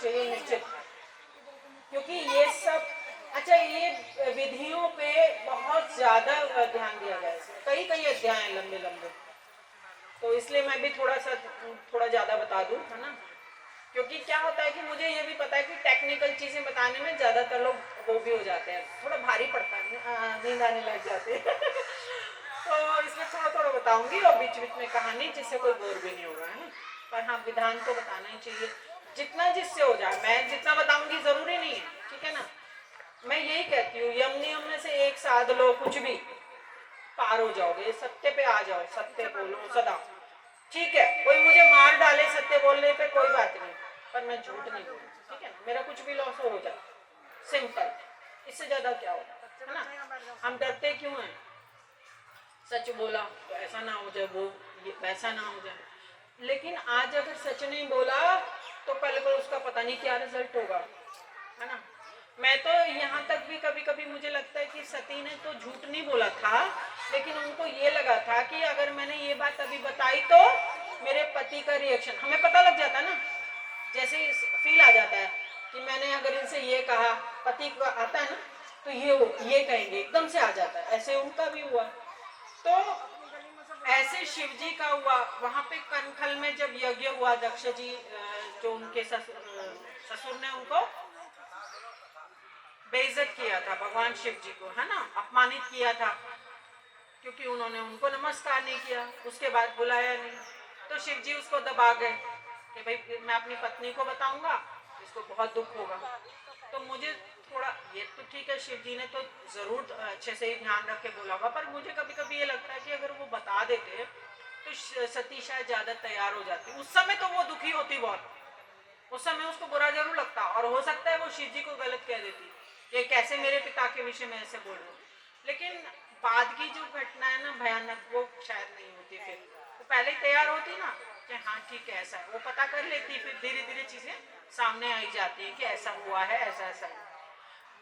चाहिए निश्चित, क्योंकि ये सब अच्छा ये विधियों पे बहुत ज्यादा ध्यान दिया गया है, कई कई अध्याय हैं लंबे लंबे, तो इसलिए मैं भी थोड़ा ज्यादा बता दूं, है ना। क्योंकि क्या होता है कि मुझे ये भी पता है कि टेक्निकल चीजें बताने में ज्यादातर लोग वो भी हो जाते हैं, थोड़ा भारी पड़ता है, नींद आने लग जाते हैं तो इसमें थोड़ा थोड़ा बताऊंगी और बीच बीच में कहानी, जिससे कोई बोर भी नहीं होगा, है ना। पर हाँ, विधान तो बताना ही चाहिए, जितना जिससे हो जाए। मैं जितना बताऊंगी जरूरी नहीं है, ठीक है ना। मैं यही कहती हूँ, यम नियम में से एक साध लो, कुछ भी पार हो जाओगे, सत्य पे आ जाओ, सत्य बोलो सदा, ठीक है। कोई मुझे मार डाले सत्य बोलने पे कोई बात नहीं, पर मैं झूठ नहीं बोलूँ, ठीक है ना। मेरा कुछ भी लॉस हो जाए, सिंपल, इससे ज्यादा क्या होगा, है ना। हम डरते क्यों हैं, सच बोला तो ऐसा ना हो जाए, वो वैसा ना हो जाए। लेकिन आज अगर सच नहीं बोला तो कल को उसका पता नहीं क्या रिजल्ट होगा, है ना। मैं तो यहाँ तक भी कभी कभी मुझे लगता है कि सती ने तो झूठ नहीं बोला था, लेकिन उनको ये लगा था कि अगर मैंने ये बात अभी बताई तो मेरे पति का रिएक्शन, हमें पता लग जाता ना, जैसे फील आ जाता है कि मैंने अगर इनसे ये कहा, पति को आता है ना, तो ये कहेंगे, एकदम से आ जाता है। ऐसे उनका भी हुआ, तो ऐसे शिव जी का हुआ। वहां पे कनखल में जब यज्ञ हुआ, दक्ष जी जो उनके ससुर ने उनको बेइज्जत किया था, भगवान शिव जी को, है ना, अपमानित किया था, क्योंकि उन्होंने उनको नमस्कार नहीं किया, उसके बाद बुलाया नहीं, तो शिव जी उसको दबा गए कि भाई मैं अपनी पत्नी को बताऊंगा, इसको बहुत दुख होगा। तो मुझे थोड़ा, ये तो ठीक है, शिव जी ने तो जरूर अच्छे से ही ध्यान रख के बोला होगा, पर मुझे कभी कभी ये लगता है कि अगर वो बता देते तो सती शायद ज्यादा तैयार हो जाती। उस समय तो वो दुखी होती बहुत, उस समय उसको बुरा जरूर लगता, और हो सकता है वो शिव जी को गलत कह देती, ये कैसे मेरे पिता के विषय में ऐसे बोल रहे। लेकिन बाद की जो घटना है ना भयानक, वो शायद नहीं होती, फिर वो पहले ही तैयार होती ना कि हाँ ठीक है ऐसा है, वो पता कर लेती, फिर धीरे धीरे चीजें सामने आई जाती है कि ऐसा हुआ है, ऐसा ऐसा है।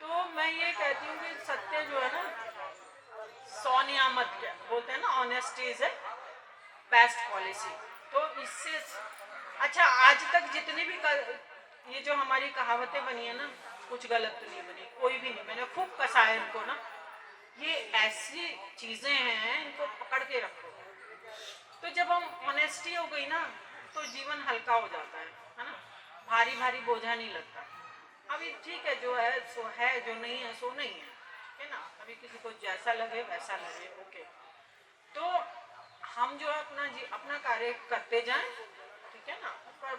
तो मैं ये कहती हूँ कि सत्य जो है ना, 100 नियामत बोलते हैं ना, honesty is a best policy. तो इससे अच्छा, आज तक जितनी भी ये जो हमारी कहावतें बनी है ना, कुछ गलत तो नहीं बनी, कोई भी नहीं, मैंने खूब कसा है इनको ना। ये ऐसी चीजें हैं, इनको पकड़ के रखो। तो जब हम ऑनेस्टी हो गई ना, तो जीवन हल्का हो जाता है ना, भारी भारी बोझा नहीं लगता। अभी ठीक है, जो है सो है, जो नहीं है सो नहीं है ना। अभी किसी को जैसा लगे वैसा लगे, ओके। तो हम जो है अपना कार्य करते जाएं, ठीक है ना,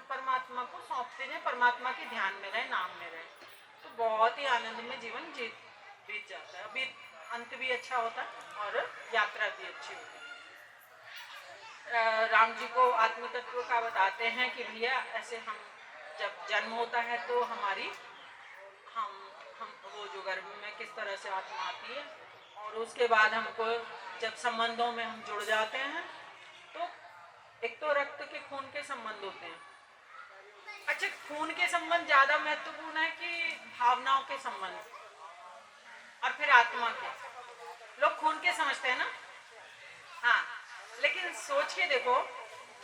परमात्मा को सौंपते जाएं, परमात्मा के ध्यान में रहे, नाम में रहे, तो बहुत ही आनंद में जीवन बीत जाता है। अभी अंत भी अच्छा होता है और यात्रा भी अच्छी होती है। राम जी को आत्म तत्व का बताते हैं कि भैया ऐसे हम जब जन्म होता है तो हमारी हम वो जो गर्भ में किस तरह से आत्मा आती है, और उसके बाद हमको जब संबंधों में हम जुड़ जाते हैं, तो एक तो रक्त के खून के संबंध होते हैं। अच्छा, खून के संबंध ज्यादा महत्वपूर्ण है कि भावनाओं के संबंध, और फिर आत्मा के? लोग खून के समझते हैं ना, हाँ, लेकिन सोच के देखो,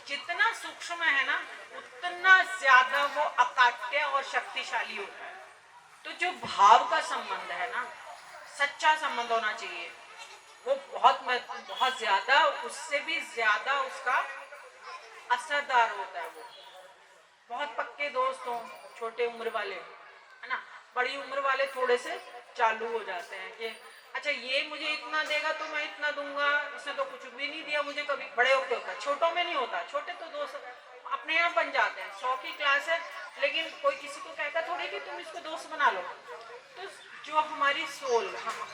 जितना सूक्ष्म है ना, उतना ज्यादा वो अकाट्य और शक्तिशाली होता है। तो जो भाव का संबंध है ना, सच्चा संबंध होना चाहिए, वो बहुत ज्यादा, उससे भी ज्यादा उसका असरदार होता है। वो बहुत पक्के दोस्त हों, छोटे उम्र वाले, है ना, बड़ी उम्र वाले थोड़े से चालू हो जाते हैं कि अच्छा ये मुझे इतना देगा तो मैं इतना दूंगा, इसने तो कुछ भी नहीं दिया मुझे कभी। बड़े होते होता है, छोटों में नहीं होता। छोटे तो दोस्त अपने यहाँ बन जाते हैं, 100 की क्लास है, लेकिन कोई किसी को कहता थोड़ी कि तुम इसको दोस्त बना लो। तो जो हमारी सोल, हम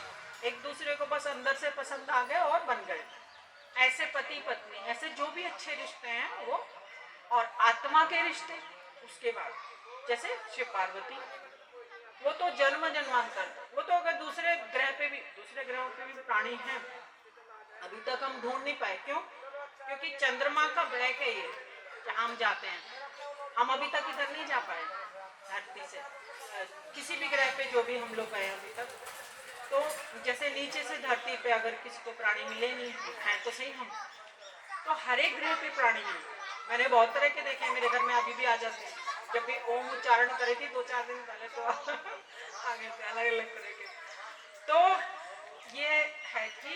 एक दूसरे को बस अंदर से पसंद आ गए और बन गए, ऐसे पति पत्नी, ऐसे जो भी अच्छे रिश्ते हैं वो, और आत्मा के रिश्ते उसके बाद, जैसे शिव पार्वती, वो तो जन्म जन्मांतर, वो तो अगर दूसरे ग्रहों पे भी प्राणी हैं, अभी तक हम ढूंढ नहीं पाए। क्यों? क्योंकि चंद्रमा का ब्रेक है ये, जहाँ हम जाते हैं, हम अभी तक इधर नहीं जा पाए धरती से, किसी भी ग्रह पे जो भी हम लोग गए अभी तक। तो जैसे नीचे से धरती पे अगर किसी को प्राणी मिले नहीं है तो सही हम, तो हर एक ग्रह पे प्राणी है। मैंने बहुत तरह के देखे हैं, मेरे घर में अभी भी आ जाते हैं, जब भी ओम उच्चारण करी थी 2-4 दिन पहले तो आगे से अलग अलग तरह के। तो ये है कि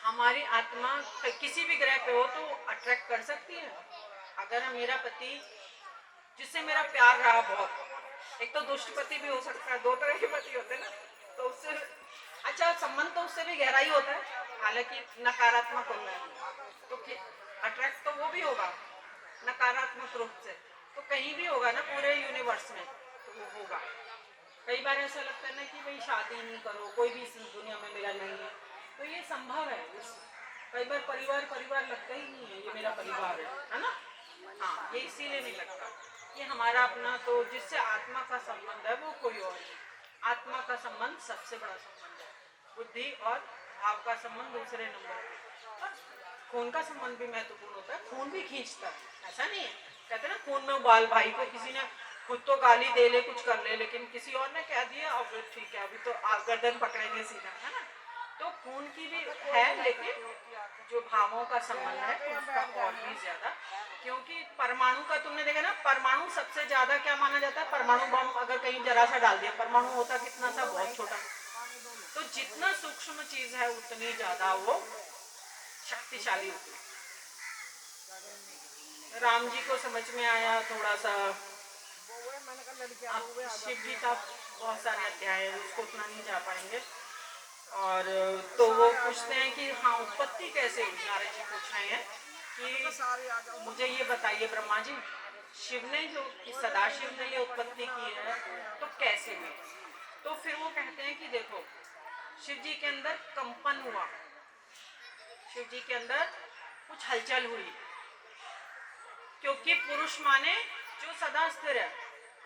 हमारी आत्मा किसी भी ग्रह पे हो तो अट्रैक्ट कर सकती है। अगर मेरा पति जिससे मेरा प्यार रहा बहुत, एक तो दुष्ट पति भी हो सकता है, 2 तरह के पति होते हैं ना, तो उससे अच्छा संबंध तो उससे भी गहरा ही होता है, हालांकि नकारात्मक होता है, तो अट्रैक्ट तो वो भी होगा नकारात्मक रूप से, तो कहीं भी होगा ना पूरे यूनिवर्स में, तो वो होगा। कई बार ऐसा लगता है ना कि भाई शादी नहीं करो, कोई भी इस दुनिया में मेरा नहीं है, तो ये संभव है। कई बार परिवार लगता ही नहीं है ये मेरा परिवार है ना। हाँ, ये इसीलिए नहीं लगता, ये हमारा अपना, तो जिससे आत्मा का संबंध है वो कोई और नहीं। आत्मा का संबंध सबसे बड़ा संबंध है, बुद्धि और भाव का संबंध दूसरे नंबर पे। खून का संबंध भी महत्वपूर्ण होता है, खून भी खींचता है, ऐसा नहीं है। कहते हैं ना खून में उबाल, भाई को किसी ने खुद तो गाली दे ले, कुछ कर ले, लेकिन किसी और ने कह दिया अब ठीक है अभी तो गर्दन पकड़ेंगे सीधा, है ना। तो खून की भी है, लेकिन जो भावों का संबंध है उसका और भी ज्यादा, क्योंकि परमाणु का तुमने देखा ना, परमाणु सबसे ज्यादा क्या माना जाता है, परमाणु बम अगर कहीं जरा सा डाल दिया, परमाणु होता कितना सा, बहुत छोटा। तो जितना सूक्ष्म चीज है उतनी ज्यादा वो शक्तिशाली होती है। राम जी को समझ में आया थोड़ा सा, शिव जी का बहुत सारे अध्याय है, उसको उतना नहीं जा पाएंगे। और तो वो पूछते हैं कि हाँ उत्पत्ति कैसे हुई, नारद जी पूछ रहे हैं कि मुझे ये बताइए ब्रह्मा जी, शिव ने जो सदाशिव ने ये उत्पत्ति की है तो कैसे हुई। तो फिर वो कहते हैं कि देखो शिव जी के अंदर कंपन हुआ, शिव जी के अंदर कुछ हलचल हुई, क्योंकि पुरुष माने जो सदा स्थिर है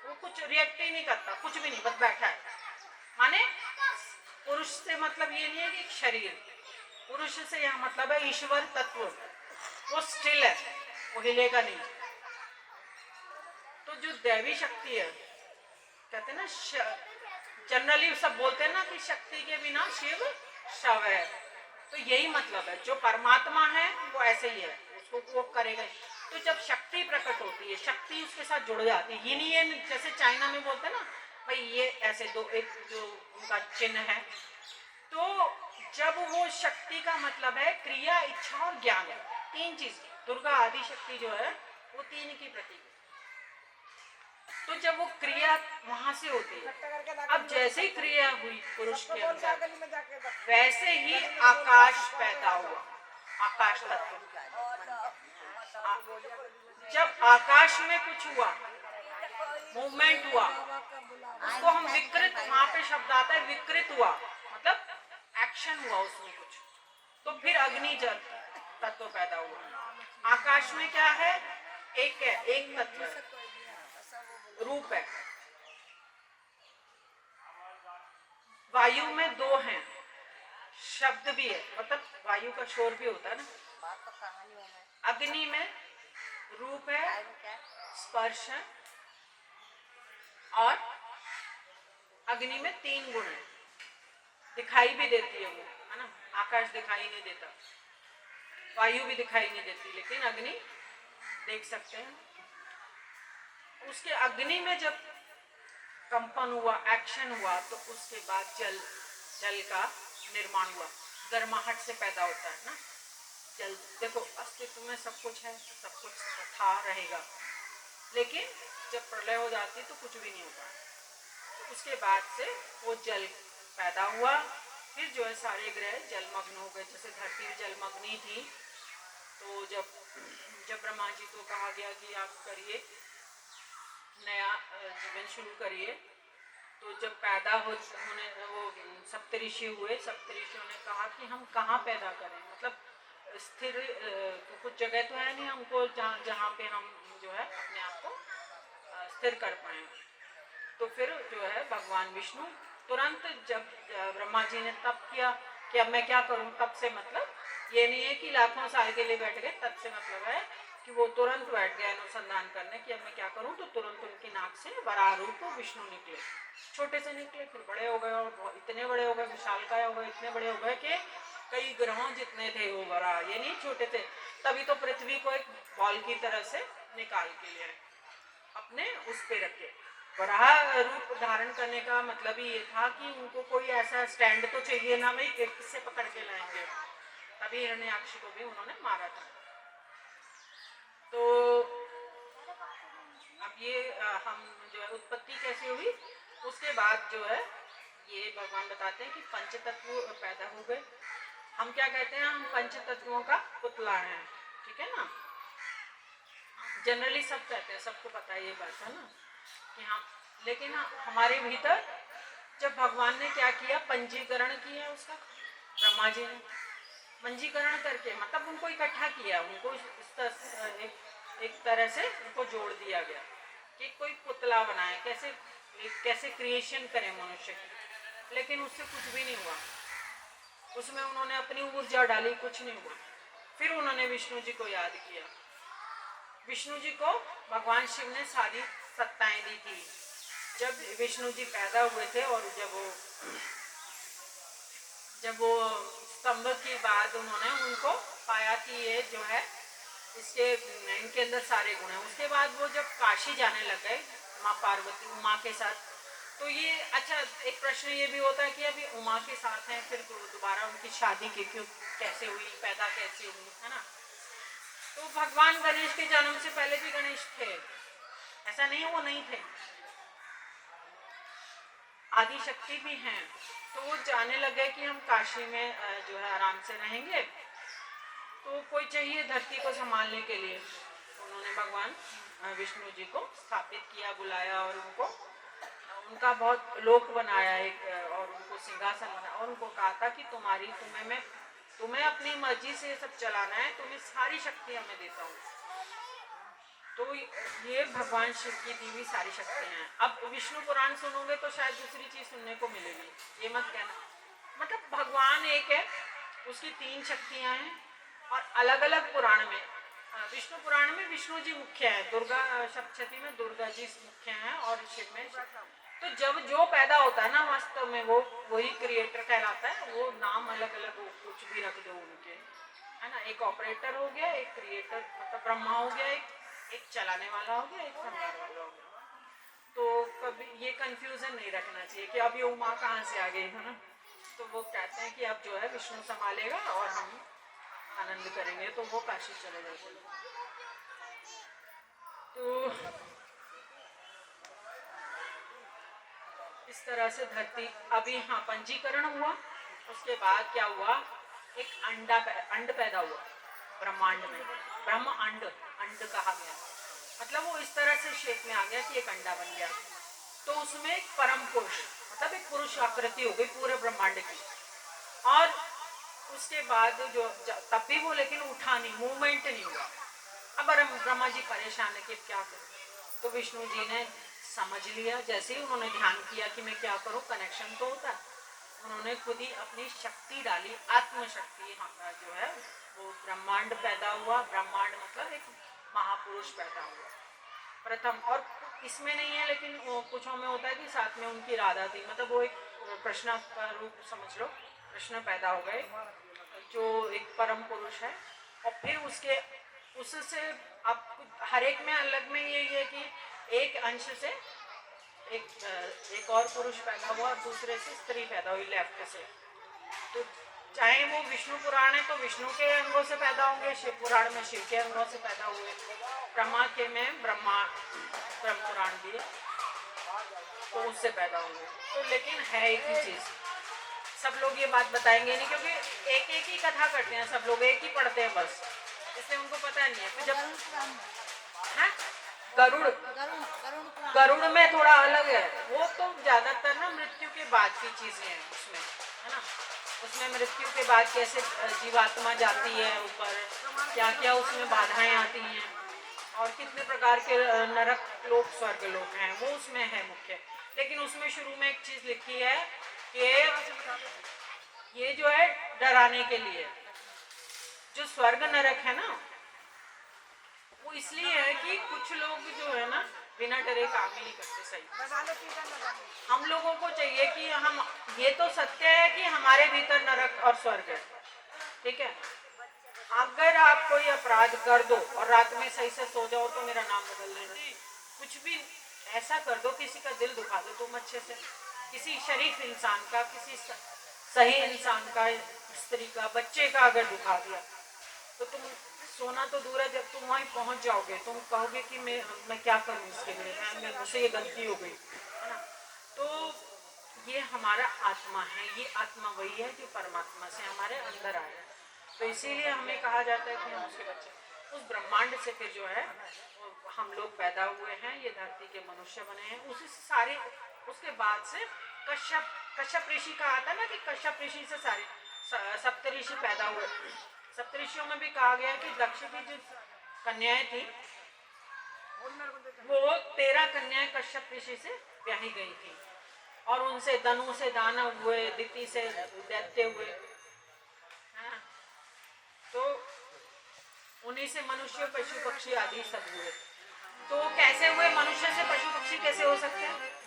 वो कुछ रिएक्ट ही नहीं करता, कुछ भी नहीं, बस बैठा है। माने पुरुष से मतलब ये नहीं है कि शरीर, पुरुष से यह मतलब है ईश्वर तत्व, वो स्टिल है, वो हिलेगा नहीं। तो जो दैवी शक्ति है, कहते हैं ना जनरली सब बोलते हैं ना कि शक्ति के बिना शिव शव है, तो यही मतलब है, जो परमात्मा है वो ऐसे ही है, उसको वो करेगा। तो जब शक्ति प्रकट होती है, शक्ति उसके साथ जुड़ जाती है, ये जैसे चाइना में बोलते हैं ना भाई ये ऐसे दो, एक जो उनका चिन्ह है, तो जब वो शक्ति का मतलब है क्रिया, इच्छा और ज्ञान, 3 चीज, दुर्गा आदि शक्ति जो है वो 3 की प्रतीक है। तो जब वो क्रिया वहां से होती है, अब जैसे ही क्रिया हुई पुरुष के अंदर, वैसे ही आकाश पैदा हुआ, आकाश तत्व। जब आकाश में कुछ हुआ, मूवमेंट हुआ, उसको हम विकृत, वहां पे शब्द आता है विकृत हुआ, मतलब एक्शन हुआ उसमें कुछ, तो फिर अग्नि जल तत्व पैदा हुआ। आकाश में क्या है, एक है, एक तत्व है, रूप है। वायु में 2 हैं, शब्द भी है, मतलब वायु का शोर भी होता है ना। अग्नि में रूप है, स्पर्श है, और अग्नि में 3 गुण है, दिखाई भी देती है वो, है ना। आकाश दिखाई नहीं देता, वायु भी दिखाई नहीं देती, लेकिन अग्नि देख सकते हैं। उसके अग्नि में जब कंपन हुआ, एक्शन हुआ, तो उसके बाद जल का निर्माण हुआ, गर्माहट से पैदा होता है ना जल। देखो अस्तित्व में सब कुछ है, सब कुछ था, रहेगा, लेकिन जब प्रलय हो जाती तो कुछ भी नहीं होता। तो उसके बाद से वो जल पैदा हुआ, फिर जो है सारे ग्रह जलमग्न हो गए, जैसे धरती जलमग्नी थी। तो जब ब्रह्मा जी को कहा गया कि आप करिए, नया जीवन शुरू करिए, तो जब पैदा होने वो सप्तऋषि हुए, सप्तऋषियों ने कहा कि हम कहाँ पैदा करें, मतलब स्थिर तो कुछ जगह तो है नहीं हमको जहाँ पे हम जो है अपने आप को स्थिर कर पाए। तो फिर जो है भगवान विष्णु तुरंत, जब ब्रह्मा जी ने तप किया कि अब मैं क्या करूं, तब से मतलब ये नहीं है कि लाखों साल के लिए बैठ गए, तब से मतलब है कि वो तुरंत बैठ गए अनुसंधान करने कि अब मैं क्या करूं। तो तुरंत उनकी नाक से वराह रूप विष्णु निकले, छोटे से निकले, फिर बड़े हो गए, और इतने बड़े हो गए, विशालकाय हो गए, इतने बड़े हो गए कि कई ग्रहों जितने थे वो वराह, ये नहीं छोटे थे। तभी तो पृथ्वी को एक बॉल की तरह से निकाल के लिए, ने उस पे रखे। वराह रूप धारण करने का मतलब ही ये था कि उनको कोई ऐसा स्टैंड तो चाहिए ना, भाई किससे पकड़ के लाएंगे, तभी हिरण्याक्ष को भी उन्होंने मारा था। तो अब ये हम जो है उत्पत्ति कैसे हुई, उसके बाद जो है ये भगवान बताते हैं कि पंच तत्व पैदा हो गए। हम क्या कहते हैं, हम पंच तत्वों का पुतला है, ठीक है ना। जनरली सब कहते हैं, सबको पता है ये बात है ना कि हम, लेकिन हमारे भीतर जब भगवान ने क्या किया, पंजीकरण किया उसका, ब्रह्मा जी ने पंजीकरण करके मतलब उनको इकट्ठा किया, उनको एक तरह से उनको जोड़ दिया गया कि कोई पुतला बनाए, कैसे क्रिएशन करें मनुष्य की। लेकिन उससे कुछ भी नहीं हुआ, उसमें उन्होंने अपनी ऊर्जा डाली, कुछ नहीं हुआ। फिर उन्होंने विष्णु जी को याद किया। विष्णु जी को भगवान शिव ने सारी सत्ताएं दी थी। जब विष्णु जी पैदा हुए थे और जब वो स्तंभ की बाद उन्होंने उनको पाया कि ये जो है इनके अंदर सारे गुण हैं। उसके बाद वो जब काशी जाने लग गए माँ पार्वती उमा के साथ, तो ये अच्छा एक प्रश्न ये भी होता है कि अभी उमा के साथ हैं, फिर दोबारा उनकी शादी क्यों कैसे हुई, पैदा कैसे हुई, है ना। तो भगवान गणेश के जन्म से पहले भी गणेश थे, ऐसा नहीं वो नहीं थे, आदि शक्ति भी हैं। तो वो जाने लगे कि हम काशी में जो है आराम से रहेंगे, तो कोई चाहिए धरती को संभालने के लिए। उन्होंने भगवान विष्णु जी को स्थापित किया, बुलाया और उनका बहुत लोक बनाया एक, और उनको सिंहासन बनाया और उनको कहा था कि तुम्हें अपनी मर्जी से सब चलाना है, तुम्हें सारी शक्तियां मैं देता हूँ। तो ये भगवान शिव की दी हुई सारी शक्तियां हैं। अब विष्णु पुराण सुनोगे तो शायद दूसरी चीज सुनने को मिलेगी, ये मत कहना। मतलब भगवान एक है, उसकी 3 शक्तियां हैं और अलग अलग पुराण में, विष्णु पुराण में विष्णु जी मुख्य है, दुर्गा सप्तशती में दुर्गा जी मुख्य हैं और शिव में। तो जब जो पैदा होता है ना वास्तव में वो वही क्रिएटर कहलाता है। वो नाम अलग अलग हो, कुछ भी रख दो उनके, है ना। एक ऑपरेटर हो गया, एक क्रिएटर मतलब ब्रह्मा हो गया, एक चलाने वाला हो गया, एक संहार वाला हो गया। तो कभी ये कंफ्यूजन नहीं रखना चाहिए कि अब ये उमा कहाँ से आ गई, है ना। तो वो कहते हैं कि अब जो है विष्णु संभालेगा और हम आनंद करेंगे, तो वो काशी चले जाते हैं। तो इस तरह से धरती अभी पंजीकरण हुआ। उसके बाद क्या हुआ, एक अंड पैदा हुआ ब्रह्मांड में, ब्रह्म अंड कहा गया। मतलब वो इस तरह से शेप में आ गया कि एक अंडा बन गया। तो उसमें एक परम पुरुष मतलब एक पुरुष आकृति हो गई पूरे ब्रह्मांड की। और उसके बाद जो तब भी वो लेकिन उठा नहीं, मूवमेंट नहीं हुआ। अब ब्रह्मा जी परेशान है कि क्या करें। तो विष्णु जी ने समझ लिया, जैसे ही उन्होंने ध्यान किया कि मैं क्या करूं, कनेक्शन तो होता है। उन्होंने खुद ही अपनी शक्ति डाली, आत्मशक्ति जो है वो ब्रह्मांड पैदा हुआ। ब्रह्मांड मतलब एक महापुरुष पैदा हुआ प्रथम। और इसमें नहीं है लेकिन कुछों में होता है कि साथ में उनकी राधा थी, मतलब वो एक कृष्णा का रूप समझ लो, कृष्ण पैदा हो गए जो एक परम पुरुष है। और फिर उससे अब हर एक में अलग में यही है कि एक अंश से एक और पुरुष पैदा हुआ और दूसरे से स्त्री पैदा हुई लेफ्ट से। तो चाहे वो विष्णु पुराण है तो विष्णु के अंगों से पैदा होंगे, शिव पुराण में शिव के अंगों से पैदा हुए, ब्रह्मा के में ब्रह्म पुराण भी है तो उससे पैदा होंगे। तो लेकिन है एक ही चीज, सब लोग ये बात बताएंगे नहीं क्योंकि एक ही कथा करते हैं, सब लोग एक ही पढ़ते हैं बस, इसलिए उनको पता नहीं है। फिर जब गरुड़ में थोड़ा अलग है, वो तो ज्यादातर ना मृत्यु के बाद की चीजें हैं उसमें, है ना। उसमें मृत्यु के बाद कैसे जीवात्मा जाती है ऊपर, क्या क्या उसमें बाधाएं आती हैं और कितने प्रकार के नरक लोक स्वर्ग लोक हैं, वो उसमें है मुख्य। लेकिन उसमें शुरू में एक चीज लिखी है कि ये जो है डराने के लिए, जो स्वर्ग नरक है ना वो इसलिए है कि कुछ लोग जो है ना बिना डरे काम ही नहीं करते सही। हम लोगों को चाहिए कि हम, ये तो सत्य है कि हमारे भीतर नरक और स्वर्ग है, ठीक है। अगर आप कोई अपराध कर दो और रात में सही से सो जाओ तो मेरा नाम बदल देना, कुछ भी ऐसा कर दो, किसी का दिल दुखा दो तुम अच्छे से, किसी शरीफ इंसान का, किसी सही इंसान का, स्त्री का, बच्चे का अगर दुखा दिया तो तुम सोना तो दूर है, जब तुम वहीं पहुंच जाओगे तुम कहोगे कि मैं क्या करूं इसके लिए, मैं मुझसे ये गलती हो गई, है ना। तो ये हमारा आत्मा है, ये आत्मा वही है जो परमात्मा से हमारे अंदर आया है। तो इसीलिए हमें कहा जाता है कि हम उसके बच्चे, उस ब्रह्मांड से फिर जो है हम लोग पैदा हुए हैं, ये धरती के मनुष्य बने हैं। उसी से सारे, उसके बाद से कश्यप ऋषि कहा था ना कि कश्यप ऋषि से सारे सप्तऋषि पैदा हुए। सप्तऋषियों में भी कहा गया कि दक्ष की जो कन्याएं थी वो 13 कन्याएं कश्यप ऋषि से ब्याही गई थी, और उनसे धनु से दानव हुए, दिति से दैत्य हुए, हाँ। तो उन्हीं से मनुष्य, पशु पक्षी आदि सब हुए। तो कैसे हुए मनुष्य से पशु पक्षी कैसे हो सकते हैं?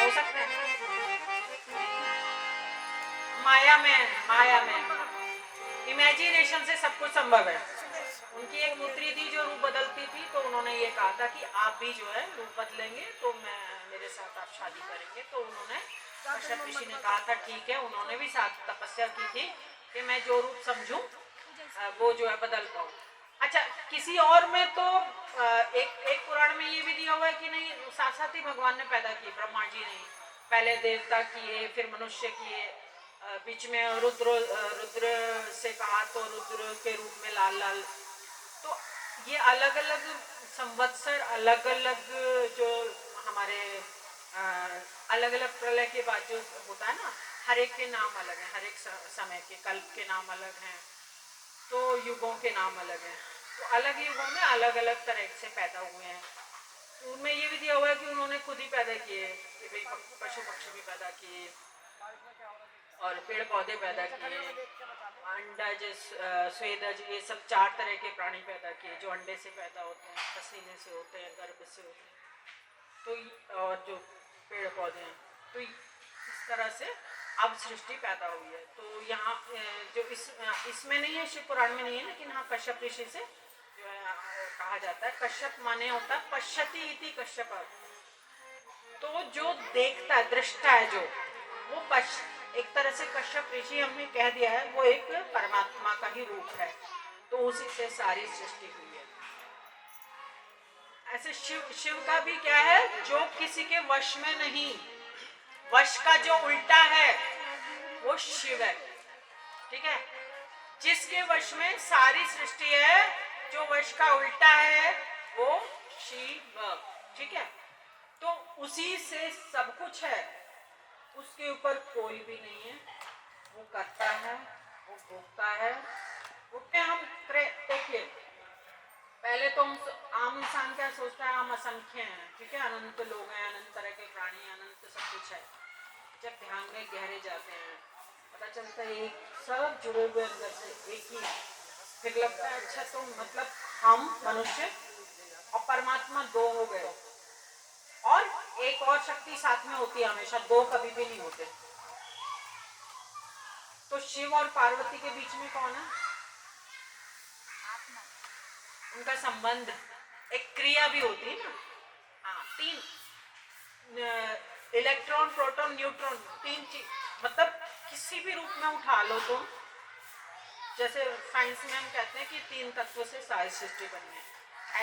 हो सकते हैं माया में इमेजिनेशन से सब कुछ संभव है। उनकी एक पुत्री थी जो रूप बदलती थी, तो उन्होंने ये कहा था कि आप भी जो है रूप बदलेंगे तो मेरे साथ आप शादी करेंगे। तो उन्होंने, कश्यप ऋषि ने कहा था ठीक है, उन्होंने भी साथ तपस्या की थी कि मैं जो रूप समझूं वो जो है बदलता हूँ। अच्छा, किसी और में तो एक पुराण में ये भी दिया हुआ है कि नहीं, साथ साथ ही भगवान ने पैदा किए, ब्रह्मा जी ने पहले देवता किए फिर मनुष्य किए, बीच में रुद्र से कहा तो रुद्र के रूप में लाल लाल। तो ये अलग अलग संवत्सर, अलग अलग जो हमारे अलग अलग प्रलय के बाद जो होता है ना, हर एक के नाम अलग हैं, हर एक समय के कल्प के नाम अलग हैं, तो युगों के नाम अलग हैं। तो अलग युगों में अलग अलग तरह से पैदा हुए हैं। तो उनमें ये भी दिया हुआ है कि उन्होंने खुद ही पैदा किए, कि भाई पशु पक्षी भी पैदा किए और पेड़ पौधे पैदा किए, अंडज, स्वेदज, ये सब 4 तरह के प्राणी पैदा किए जो अंडे से पैदा होते हैं, पसीने से होते हैं, गर्भ से होते हैं, तो और जो पेड़ पौधे हैं। तो इस तरह से अब सृष्टि पैदा हुई है। तो यहाँ जो इसमें नहीं है, शिव पुराण में नहीं है, लेकिन हाँ कश्यप ऋषि से जो है कहा जाता है। कश्यप माने होता है पश्यति इति कश्यप, तो जो देखता है, दृष्टा है जो, वो एक तरह से कश्यप ऋषि हमने कह दिया है वो एक परमात्मा का ही रूप है। तो उसी से सारी सृष्टि हुई है। ऐसे शिव का भी क्या है, जो किसी के वश में नहीं, वश का जो उल्टा है वो शिव है, ठीक है। जिसके वश में सारी सृष्टि है, जो वश का उल्टा है वो शिव, ठीक है। तो उसी से सब कुछ है, उसके ऊपर कोई भी नहीं है, वो करता है, वो भोगता है, वो पे हम देखिए, पहले तो आम इंसान क्या सोचता है, हम असंख्य हैं, ठीक है, अनंत लोग हैं, अनंत तरह के प्राणी, अनंत सब कुछ है। जब ध्यान में गहरे जाते हैं पता चलता है एक सब जुड़े हुए अंदर से एक ही, फिर लगता है अच्छा तो मतलब हम मनुष्य और परमात्मा दो हो गए, और एक और शक्ति साथ में होती है हमेशा, दो कभी भी नहीं होते। तो शिव और पार्वती के बीच में कौन है? उनका संबंध, एक क्रिया भी होती है ना, हाँ, 3 इलेक्ट्रॉन, प्रोटॉन, न्यूट्रॉन, 3 चीज, मतलब किसी भी रूप में उठा लो तुम, जैसे साइंस में हम कहते हैं कि 3 तत्वों से सारी सृष्टि बनी है,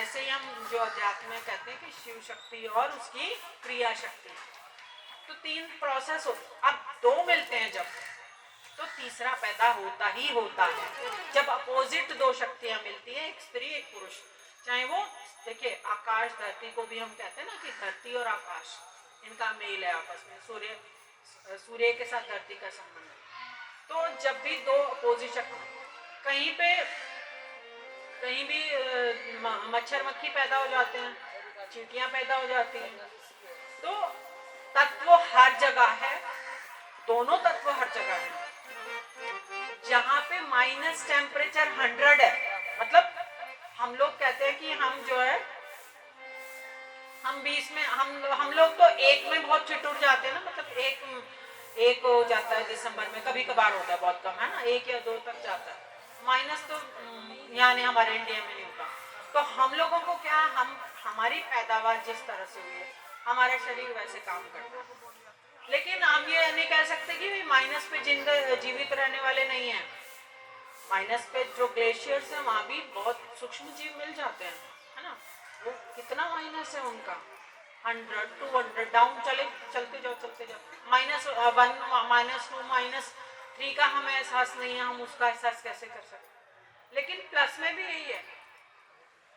ऐसे ही हम जो अध्यात्म में कहते हैं कि शिव शक्ति और उसकी क्रिया शक्ति। तो 3 प्रोसेस हो, अब 2 मिलते हैं जब, तो तीसरा पैदा होता ही होता है। जब अपोजिट 2 शक्तियां मिलती हैं, एक स्त्री एक पुरुष, चाहे वो देखिए आकाश धरती को भी हम कहते हैं ना कि धरती और आकाश इनका मेल है आपस में, सूर्य के साथ धरती का संबंध है। तो जब भी 2 अपोजिट शक्ति, कहीं भी मच्छर मक्खी पैदा हो जाते हैं, चींटियां पैदा हो जाती हैं, तो तत्व हर जगह है, दोनों तत्व हर जगह है। जहाँ पे माइनस टेम्परेचर 100 है, मतलब हम लोग कहते हैं कि हम जो है, हम 20 में, हम लोग तो 1 में बहुत चिटुर जाते हैं ना, मतलब एक हो जाता है दिसंबर में, कभी कभार होता है, बहुत कम है ना, 1 या 2 तक जाता है। माइनस तो यानी हमारे इंडिया में नहीं होता। तो हम लोगों को क्या, हमारी पैदावार जिस तरह से हुई है, हमारा शरीर वैसे काम करता है। लेकिन हम ये नहीं कह सकते कि माइनस पे जीवित रहने वाले नहीं हैं। माइनस पे जो ग्लेशियर्स हैं वहाँ भी बहुत सूक्ष्म जीव मिल जाते हैं, है ना। वो कितना माइनस है उनका, 100 200 डाउन चलते जाओ -1 -2 -3 का हमें एहसास नहीं है, हम उसका एहसास कैसे कर सकते। लेकिन प्लस में भी यही है,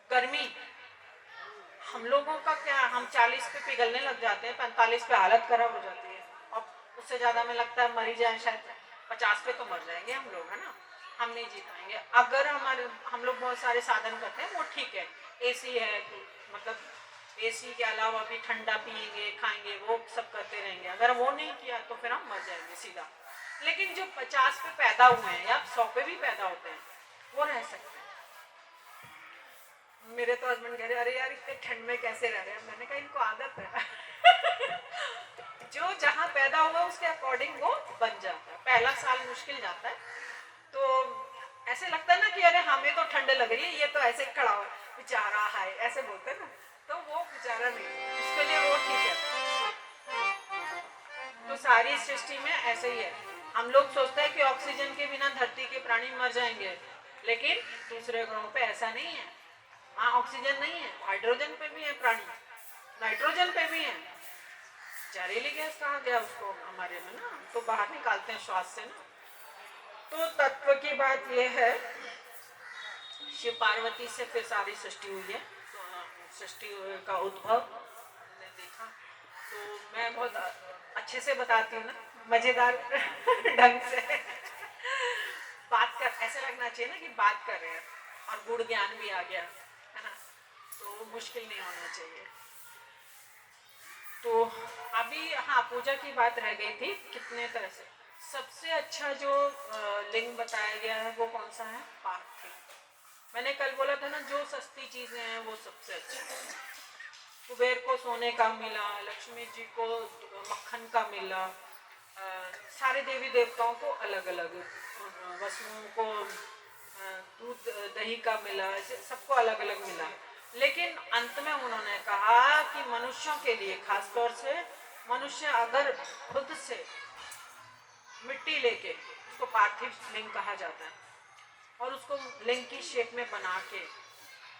गर्मी हम लोगों का क्या, हम 40 पे पिघलने लग जाते हैं, 45 पे हालत खराब हो जाती है, और उससे ज़्यादा में लगता है मरी जाए, शायद 50 पे तो मर जाएंगे हम लोग, है ना। हम नहीं जी पाएंगे। अगर हम लोग बहुत सारे साधन करते हैं वो ठीक है, एसी है तो मतलब एसी के अलावा भी ठंडा पिएंगे खाएंगे वो सब करते रहेंगे, अगर वो नहीं किया तो फिर हम मर जाएंगे सीधा। लेकिन जो 50 पे पैदा हुए हैं या 100 पे भी पैदा होते हैं वो रह सकते हैं। मेरे तो हस्बैंड कह रहे अरे यार इतने ठंड में कैसे रह रहे हैं, मैंने कहा इनको आदत है। जो जहाँ पैदा हुआ उसके अकॉर्डिंग वो बन जाता है। पहला साल मुश्किल जाता है, तो ऐसे लगता है ना कि अरे हमें तो ठंड लग रही है, ये तो ऐसे खड़ा हो बेचारा है, ऐसे बोलते हैं ना, तो वो बेचारा नहीं, उसके लिए वो ठीक है। तो सारी सृष्टि में ऐसे ही है। हम लोग सोचते हैं कि ऑक्सीजन के बिना धरती के प्राणी मर जाएंगे, लेकिन दूसरे ग्रहों पे ऐसा नहीं है। वहाँ ऑक्सीजन नहीं है, हाइड्रोजन पे भी है प्राणी, नाइट्रोजन पे भी है। जहरीली गैस कहा गया उसको हमारे में ना, तो बाहर निकालते हैं श्वास से ना। तो तत्व की बात यह है, शिव पार्वती से फिर सारी सृष्टि हुई है, तो सृष्टि का उद्भव हमने देखा। तो मैं बहुत अच्छे से बताती हूँ ना, मजेदार ढंग से बात कर, ऐसे लगना चाहिए ना कि बात कर रहे हैं, और गुड़ ज्ञान भी आ गया है ना, तो मुश्किल नहीं होना चाहिए। तो अभी हाँ, पूजा की बात रह गई थी, कितने तरह से सबसे अच्छा जो लिंग बताया गया है वो कौन सा है, पार्थिव। मैंने कल बोला था ना, जो सस्ती चीजें हैं वो सबसे अच्छी। कुबेर को सोने का मिला, लक्ष्मी जी को मक्खन का मिला, सारे देवी देवताओं को अलग अलग, वसुओं को दूध दही का मिला, सबको अलग अलग मिला। लेकिन अंत में उन्होंने कहा कि मनुष्यों के लिए, खासतौर से मनुष्य अगर खुद से मिट्टी लेके, उसको पार्थिव लिंग कहा जाता है, और उसको लिंग की शेप में बना के,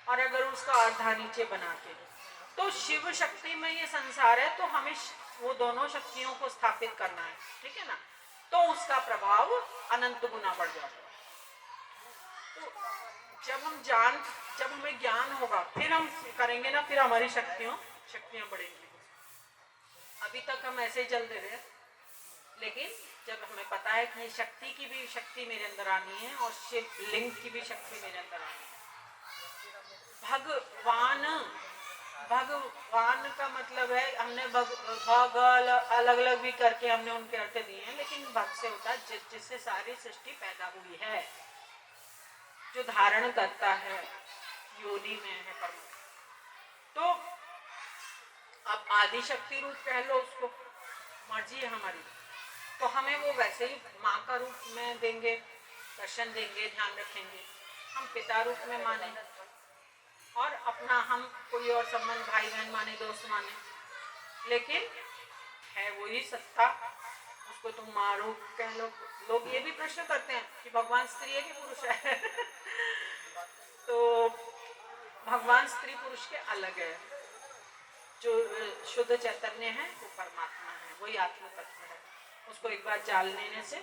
और अगर उसका आधा नीचे बना के, तो शिव शक्ति में ये संसार है, तो हमें वो दोनों शक्तियों को स्थापित करना है, ठीक है ना। तो उसका प्रभाव अनंत गुना बढ़ जाता है। तो जब हमें ज्ञान होगा फिर हम करेंगे ना, फिर हमारी शक्तियां बढ़ेंगी। अभी तक हम ऐसे ही चल दे रहे हैं, लेकिन जब हमें पता है कि शक्ति की भी शक्ति मेरे अंदर आनी है, और शिव लिंग की भी शक्ति मेरे अंदर आनी है। भगवान का मतलब है, हमने भग अलग अलग भी करके हमने उनके अर्थ दिए हैं, लेकिन भग से होता है जिससे सारी सृष्टि पैदा हुई है, जो धारण करता है, योनि में है परमात्मा। तो अब आदि शक्ति रूप कह लो उसको, मर्जी है हमारी। तो हमें वो वैसे ही माँ का रूप में देंगे, दर्शन देंगे, ध्यान रखेंगे। हम पिता रूप में माने, और अपना हम कोई और संबंध भाई बहन माने, दोस्त माने, लेकिन है वही सत्ता, उसको तुम माँ रूप कह लो। लोग ये भी प्रश्न करते हैं कि भगवान स्त्री है कि पुरुष है। तो भगवान स्त्री पुरुष के अलग है। जो शुद्ध चैतन्य है वो परमात्मा है, वही आत्म तत्व है। उसको एक बार जान लेने से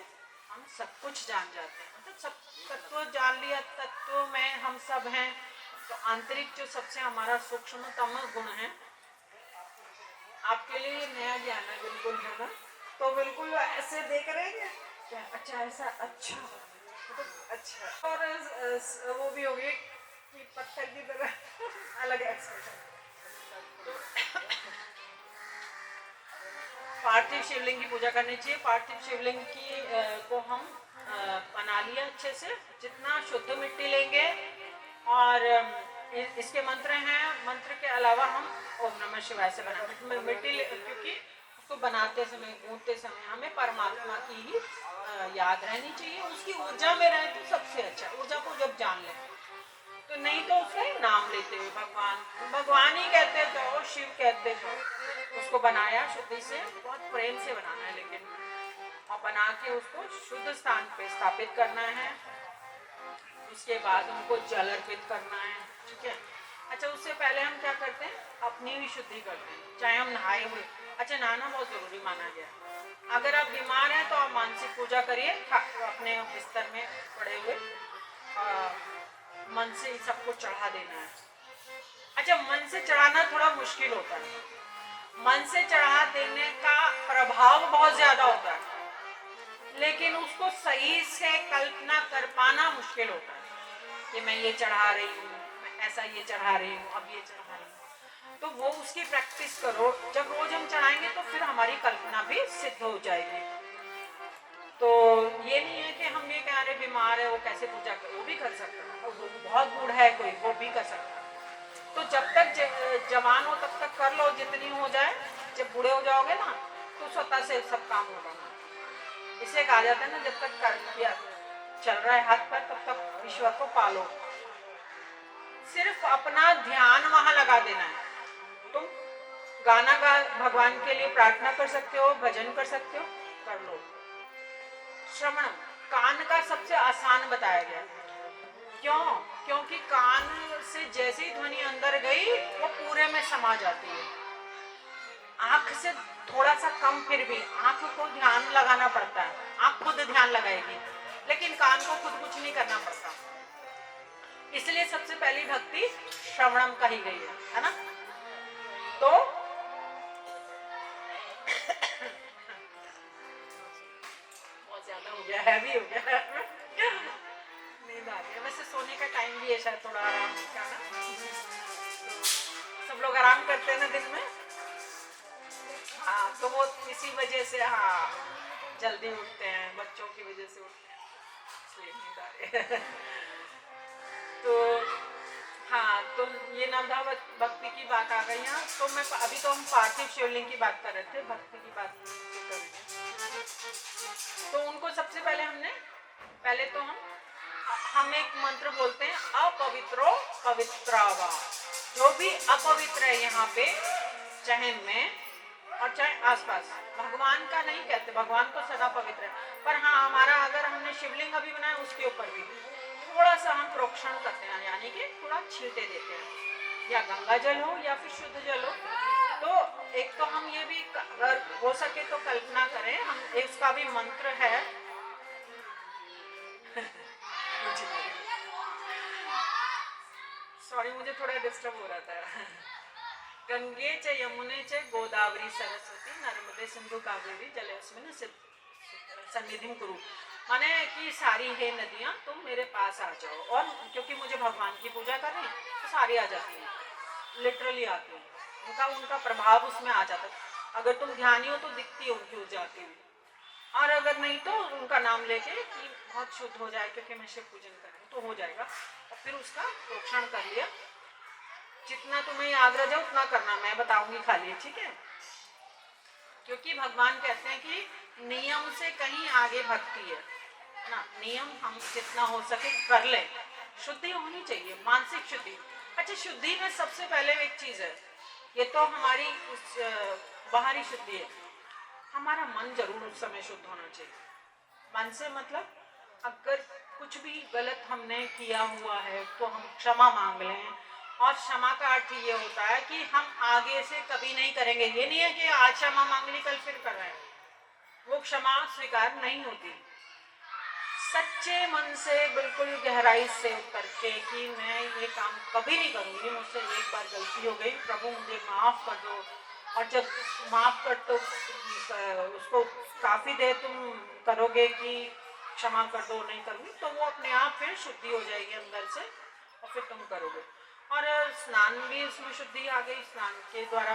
हम सब कुछ जान जाते हैं, मतलब सब तत्व जान लिया, तत्व में हम सब हैं। तो आंतरिक जो सबसे हमारा सूक्ष्मतम गुण है, आपके लिए नया ज्ञान है बिल्कुल, है ना। तो बिल्कुल ऐसे देख रहे हैं क्या, अच्छा ऐसा, अच्छा तो अच्छा, और वो भी हो गई कि पत्थर की तरह अलग एक्सप्रेशन। पार्थिव शिवलिंग की पूजा करनी चाहिए। पार्थिव शिवलिंग की को हम बना लिया अच्छे से, जितना शुद्ध मिट्टी लेंगे, और इसके मंत्र हैं, मंत्र के अलावा हम ओम नमः शिवाय से बनाते मिट्टी, क्योंकि उसको बनाते समय, गूंथते समय हमें परमात्मा की ही याद रहनी चाहिए, उसकी ऊर्जा में रहे तो सबसे अच्छा। ऊर्जा को जब जान लें तो नहीं तो उसका ही नाम लेते हुए भगवान भगवान ही कहते जाओ, शिव कहते जाओ। उसको बनाया शुद्धि से, बहुत प्रेम से बनाना है लेकिन, और बना के उसको शुद्ध स्थान पे स्थापित करना है। उसके बाद उनको जल अर्पित करना है, ठीक है। अच्छा, उससे पहले हम क्या करते हैं, अपनी भी शुद्धि करते हैं, चाहे हम नहाए हुए। अच्छा, नहाना बहुत जरूरी माना गया। अगर आप बीमार हैं तो आप मानसिक पूजा करिए, अपने बिस्तर में पड़े हुए मन से सबको चढ़ा देना है। अच्छा, मन से चढ़ाना थोड़ा मुश्किल होता है, मन से चढ़ा देने का प्रभाव बहुत ज्यादा होता है, लेकिन उसको सही से कल्पना कर पाना मुश्किल होता है कि मैं ये चढ़ा रही हूँ, मैं ऐसा ये चढ़ा रही हूँ, अब ये चढ़ा रही हूँ। तो वो उसकी प्रैक्टिस करो, जब रोज हम चढ़ाएंगे तो फिर हमारी कल्पना भी सिद्ध हो जाएगी। तो ये नहीं है कि हम ये कह रहे बीमार है वो कैसे पूजा कर, वो भी कर सकता है, और वो बहुत बूढ़ा है कोई, वो भी कर सकता है। तो जब तक जवान हो तब तक कर लो, जितनी हो जाए। जब बूढ़े हो जाओगे ना तो स्वतः से सब काम होगा ना। इसे कहा जाता है ना, जब तक कर चल रहा है हाथ पर तब तक ईश्वर को पालो। सिर्फ अपना ध्यान वहां लगा देना है। तुम गाना गा भगवान के लिए प्रार्थना कर सकते हो, भजन कर सकते हो, कर लो। श्रवण, कान का सबसे आसान बताया गया। क्यों? क्योंकि कान से जैसे ही ध्वनि अंदर गई वो पूरे में समा जाती है। आंख से थोड़ा सा कम, फिर भी आंख को ध्यान लगाना पड़ता है, आंख खुद ध्यान लगाएगी, लेकिन कान को खुद कुछ नहीं करना पड़ता। इसलिए सबसे पहली भक्ति श्रवणम कही गई है ना। तो बहुत ज्यादा हो गया, हैवी हो गया, नींद आ गई। वैसे सोने का टाइम भी है शायद, थोड़ा आराम का ना, सब लोग आराम करते हैं ना दिन में। हाँ, तो वो इसी वजह से, हाँ, जल्दी उठते हैं, बच्चों की वजह से उठते हैं, इसलिए नींद आ रही है। तो हाँ, तो ये नवधा भक्ति की बात आ गई यहाँ। तो मैं अभी तो हम पार्थिव शिवलिंग की बात कर रहे थे, भक्ति की बात कर रहे थे। तो उनको सबसे पहले हमने, पहले तो हम एक मंत्र बोलते हैं, अपवित्रो पवित्रावा। जो भी अपवित्र है यहाँ पे, चाहे मैं और चाहे आसपास, भगवान का नहीं कहते, भगवान तो सदा पवित्र है, पर हाँ हमारा अगर हमने शिवलिंग अभी बनाया उसके ऊपर भी थोड़ा सा हम प्रोक्षण करते हैं, यानी कि थोड़ा छींटे देते हैं, या गंगा जल हो या फिर शुद्ध जल हो। तो एक तो हम ये भी अगर हो सके तो कल्पना करें, हम इसका भी मंत्र है। सॉरी, मुझे थोड़ा डिस्टर्ब हो रहा था। गंगे च यमुने च गोदावरी सरस्वती नर्मदे सिंधु कावेरी जलेस्मिन् सन्निधिं कुरु। माने कि सारी है नदियाँ तुम मेरे पास आ जाओ। और क्योंकि मुझे भगवान की पूजा करनी तो सारी आ जाती हैं, लिटरली आती हैं, उनका प्रभाव उसमें आ जाता है। अगर तुम ध्यानी हो तो दिखती है उनकी ऊर्जा आती हुई, और अगर नहीं तो उनका नाम लेके कि बहुत शुद्ध हो जाए, क्योंकि मैं शिव पूजन कर रही हूँ, तो हो जाएगा। और फिर उसका प्रोक्षण कर लिया, जितना तुम्हें याद रह जाए उतना करना, मैं बताऊंगी खाली, ठीक है। क्योंकि भगवान कहते हैं कि नियम से कहीं आगे भक्ति है ना। नियम हम जितना हो सके कर ले, शुद्धि होनी चाहिए, मानसिक शुद्धि। अच्छा, शुद्धि में सबसे पहले एक चीज है, ये तो हमारी उस बाहरी शुद्धि है, हमारा मन जरूर उस समय शुद्ध होना चाहिए। मन से मतलब अगर कुछ भी गलत हमने किया हुआ है तो हम क्षमा मांग लें। और क्षमा का अर्थ ये होता है कि हम आगे से कभी नहीं करेंगे। ये नहीं है कि आज क्षमा मांग ली कल फिर कर रहे हैं, वो क्षमा स्वीकार नहीं होती। सच्चे मन से, बिल्कुल गहराई से करके कि मैं ये काम कभी नहीं करूँगी, मुझसे एक बार गलती हो गई, प्रभु मुझे माफ़ कर दो। और जब माफ़ कर तो उसको काफ़ी देर तुम करोगे कि क्षमा कर दो, नहीं करूँगी, तो वो अपने आप फिर शुद्धि हो जाएगी अंदर से, और फिर तुम करोगे। और स्नान भी उसमें शुद्धि आ गई स्नान के द्वारा।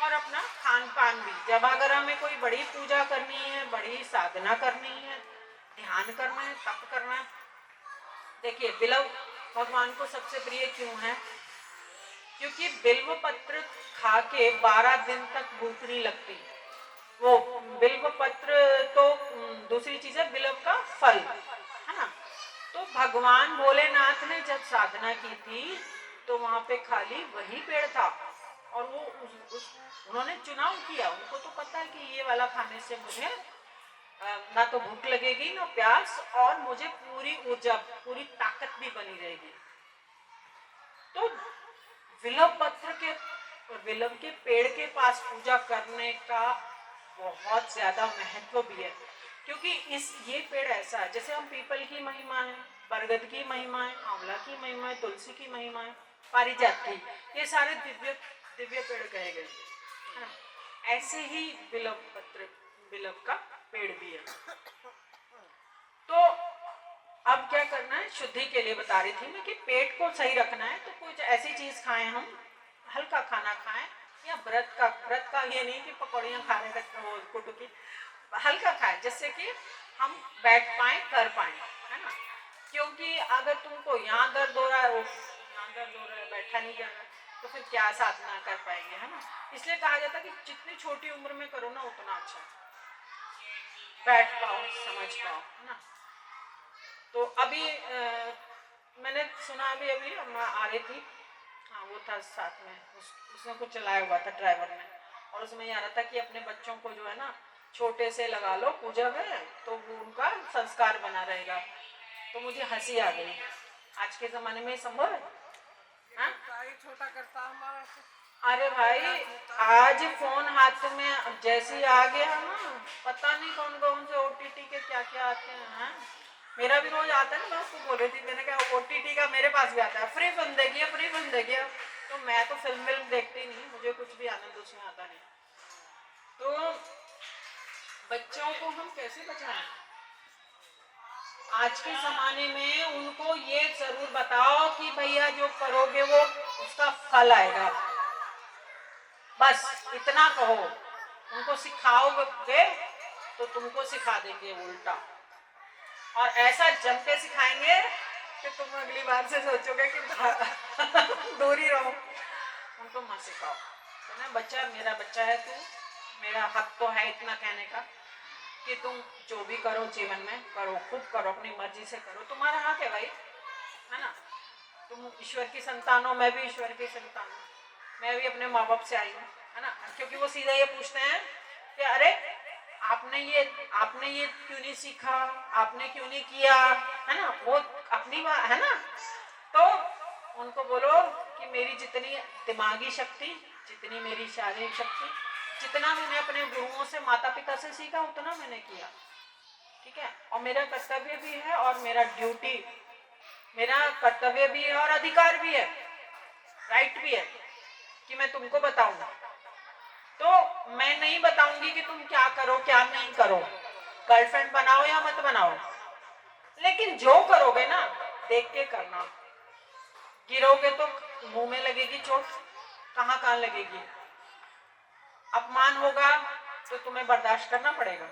और अपना खान पान भी, जब अगर हमें कोई बड़ी पूजा करनी है, बड़ी साधना करनी है, ध्यान करना है, तप करना है। देखिए, बिल्व भगवान को सबसे प्रिय क्यों है? क्योंकि बिल्व पत्र खा के 12 दिन तक भूख नहीं लगती। वो बिल्व पत्र तो दूसरी चीज है, बिल्व का फल है ना। तो तो भगवान भोलेनाथ ने जब साधना की थी तो वहां पे खाली वही पेड़ था, और वो उन्होंने चुनाव किया। उनको तो पता है कि ये वाला खाने से मुझे ना तो भूख लगेगी ना प्यास, और मुझे पूरी ऊर्जा पूरी ताकत भी बनी रहेगी। तो विलव पत्र के विलव के पेड़ के पास पूजा करने का बहुत ज्यादा महत्व भी है, क्योंकि ये पेड़ ऐसा है, जैसे हम पीपल की महिमा है, बरगद की महिमा है, आंवला की महिमा है, तुलसी की महिमा है, पारिजात की, ये सारे दिव्य दिव्य पेड़ कहे गए है ना। ऐसे ही विलव का पेड़ भी है। तो अब क्या करना है, शुद्धि के लिए बता रही थी मैं कि पेट को सही रखना है तो कुछ ऐसी चीज खाएं, हम हल्का खाना खाएं, या व्रत का ये नहीं कि पकौड़ियाँ खा रहे वो कुटुकी, हल्का खाएं जिससे कि हम बैठ पाए कर पाए, है ना। क्योंकि अगर तुमको यहाँ दर्द हो रहा है, यहाँ दर्द हो रहा है, बैठा नहीं जा रहा, तो फिर क्या साधना कर पाएंगे, है ना। इसलिए कहा जाता है कि जितनी छोटी उम्र में करो ना उतना अच्छा, बैठ पाओ समझ पाओ, है ना। तो अभी मैंने सुना अभी आ रही थी, हाँ वो था साथ में, उसने कुछ चलाया हुआ था ड्राइवर ने, और उसमें ये आ रहा था कि अपने बच्चों को जो है ना छोटे से लगा लो पूजा में, तो वो उनका संस्कार बना रहेगा। तो मुझे हंसी आ गई, आज के ज़माने में संभव है? हाँ? छोटा करता हमारा। अरे भाई आज फोन हाथ में जैसे आ गया ना, पता नहीं कौन कौन से OTT के क्या क्या आते हैं। मेरा भी रोज आता है ना, मैं उसको बोल रही थी, मैंने कहा OTT का मेरे पास भी आता है, फ्री फिल्म देखिए फ्री फिल्म देखिए। तो मैं तो फिल्म देखती नहीं, मुझे कुछ भी आनंद उसमें आता नहीं। तो बच्चों को हम कैसे बचाएं? आज के ज़माने में उनको ये जरूर बताओ कि भैया जो करोगे वो उसका फल आएगा, बस इतना कहो। उनको सिखाओगे तो तुमको सिखा देंगे उल्टा, और ऐसा जम के सिखाएंगे कि तुम अगली बार से सोचोगे कि दूर ही रहो। उनको मत सिखाओ, तो ना बच्चा मेरा बच्चा है तू, मेरा हक तो है इतना कहने का कि तुम जो भी करो जीवन में करो, खूब करो, अपनी मर्जी से करो, तुम्हारा हक है भाई, है ना। तुम ईश्वर की संतान हो, मैं भी ईश्वर की संतान हूँ, मैं भी अपने माँ बाप से आई हूँ, है ना। क्योंकि वो सीधा ये पूछते हैं कि अरे आपने ये क्यों नहीं सीखा, आपने क्यों नहीं किया, है ना। वो अपनी बात है ना। तो उनको बोलो कि मेरी जितनी दिमागी शक्ति, जितनी मेरी शारीरिक शक्ति, जितना मैंने अपने गुरुओं से माता पिता से सीखा उतना मैंने किया, ठीक है। और मेरा कर्तव्य भी है, और मेरा ड्यूटी, मेरा कर्तव्य भी है और अधिकार भी है, राइट भी है कि मैं तुमको बताऊं। तो मैं नहीं बताऊंगी कि तुम क्या करो क्या नहीं करो, गर्लफ्रेंड बनाओ या मत बनाओ, लेकिन जो करोगे ना देख के करना। गिरोगे तो मुंह में लगेगी चोट, कहाँ लगेगी, अपमान होगा तो तुम्हें बर्दाश्त करना पड़ेगा।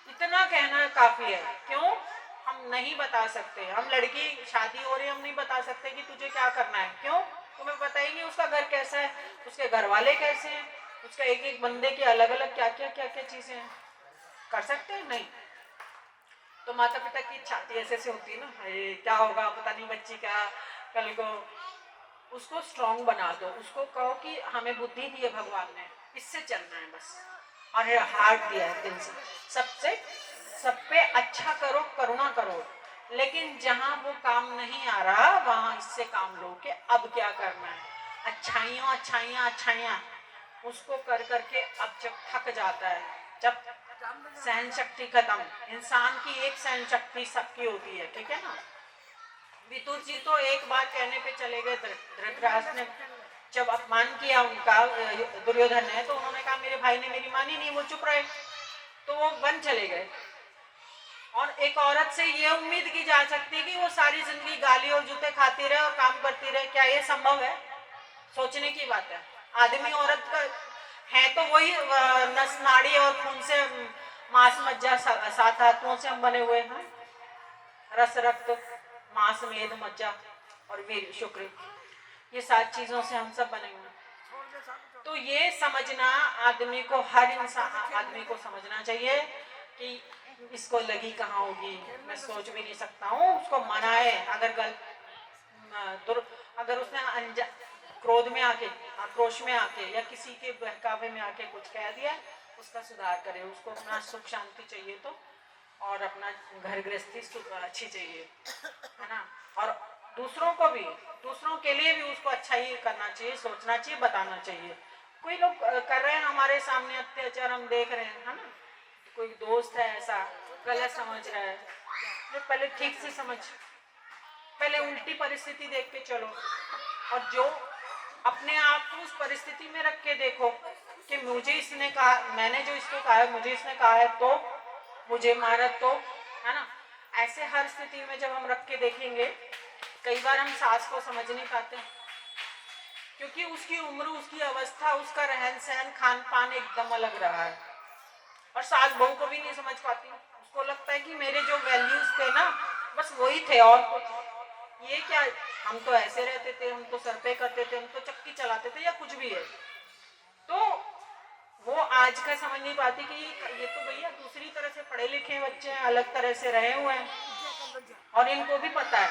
इतना कहना काफी है। क्यों हम नहीं बता सकते, हम लड़की शादी हो रही हम नहीं बता सकते कि तुझे क्या करना है, क्यों तुम्हें पता ही नहीं उसका घर कैसा है, उसके घर वाले कैसे हैं, उसका एक एक बंदे की अलग अलग क्या क्या चीजें हैं, कर सकते हैं नहीं। तो माता पिता की छाती ऐसे से होती है ना, क्या होगा पता नहीं बच्ची का कल को, उसको स्ट्रांग बना दो, उसको कहो कि हमें बुद्धि दी है भगवान ने, इससे चलना है बस, और हार्ट दिया है दिल से, सबसे सब पे अच्छा करो, करुणा करो। लेकिन जहाँ वो काम नहीं आ रहा वहाँ इससे काम लो कि अब क्या करना है, अच्छाइयाँ उसको कर करके अब जब थक जाता है, जब सहन शक्ति खत्म, इंसान की एक सहन शक्ति सबकी होती है, ठीक है ना। विदुर जी तो एक बार कहने पे चले गए, धृतराष्ट्र ने जब अपमान किया उनका दुर्योधन ने, तो उन्होंने कहा मेरे भाई ने मेरी मानी नहीं, वो चुप रहे, तो वो वन चले गए। और एक औरत से ये उम्मीद की जा सकती है कि वो सारी जिंदगी गाली और जूते खाती रहे और काम करती रहे, क्या ये संभव है? सोचने की बात है। आदमी औरत का है तो वही नस नाड़ी और खून से मांस मज्जा सात धातुओं से हम बने हुए हैं, रस रक्त मांस मेद मज्जा और वीर शुक्र, ये सात चीजों से हम सब बने हुए हैं। तो ये समझना आदमी को, हर इंसान आदमी को समझना चाहिए कि इसको लगी कहाँ होगी, मैं सोच भी नहीं सकता हूँ। उसको मनाए, अगर उसने क्रोध में आके, आक्रोश में आके या किसी के बहकावे में आके कुछ कह दिया, उसका सुधार करे। उसको अपना सुख शांति चाहिए तो, और अपना घर गृहस्थी अच्छी चाहिए, है ना। और दूसरों को भी, दूसरों के लिए भी उसको अच्छा ही करना चाहिए, सोचना चाहिए, बताना चाहिए। कोई लोग कर रहे हैं हमारे सामने अत्याचार, हम देख रहे हैं, है ना। कोई दोस्त है ऐसा गलत समझ रहा है, तो पहले ठीक से समझ, पहले उल्टी परिस्थिति देख के चलो, और जो अपने आप को उस परिस्थिति में रख के देखो कि मुझे इसने कहा, मैंने जो इसको कहा है, मुझे इसने कहा है तो मुझे मारा तो, है ना। ऐसे हर स्थिति में जब हम रख के देखेंगे, कई बार हम सास को समझ नहीं पाते, क्योंकि उसकी उम्र, उसकी अवस्था, उसका रहन सहन, खान पान एकदम अलग रहा है। और सास बहू को भी नहीं समझ पाती, उसको लगता है कि मेरे जो वैल्यूज थे ना, बस वही थे, और कुछ ये क्या, हम तो ऐसे रहते थे, हम तो सर पे करते थे, हम तो चक्की चलाते थे, या कुछ भी है। तो वो आज का समझ नहीं पाती कि ये तो भैया दूसरी तरह से पढ़े लिखे बच्चे हैं, अलग तरह से रहे हुए हैं, और इनको भी पता है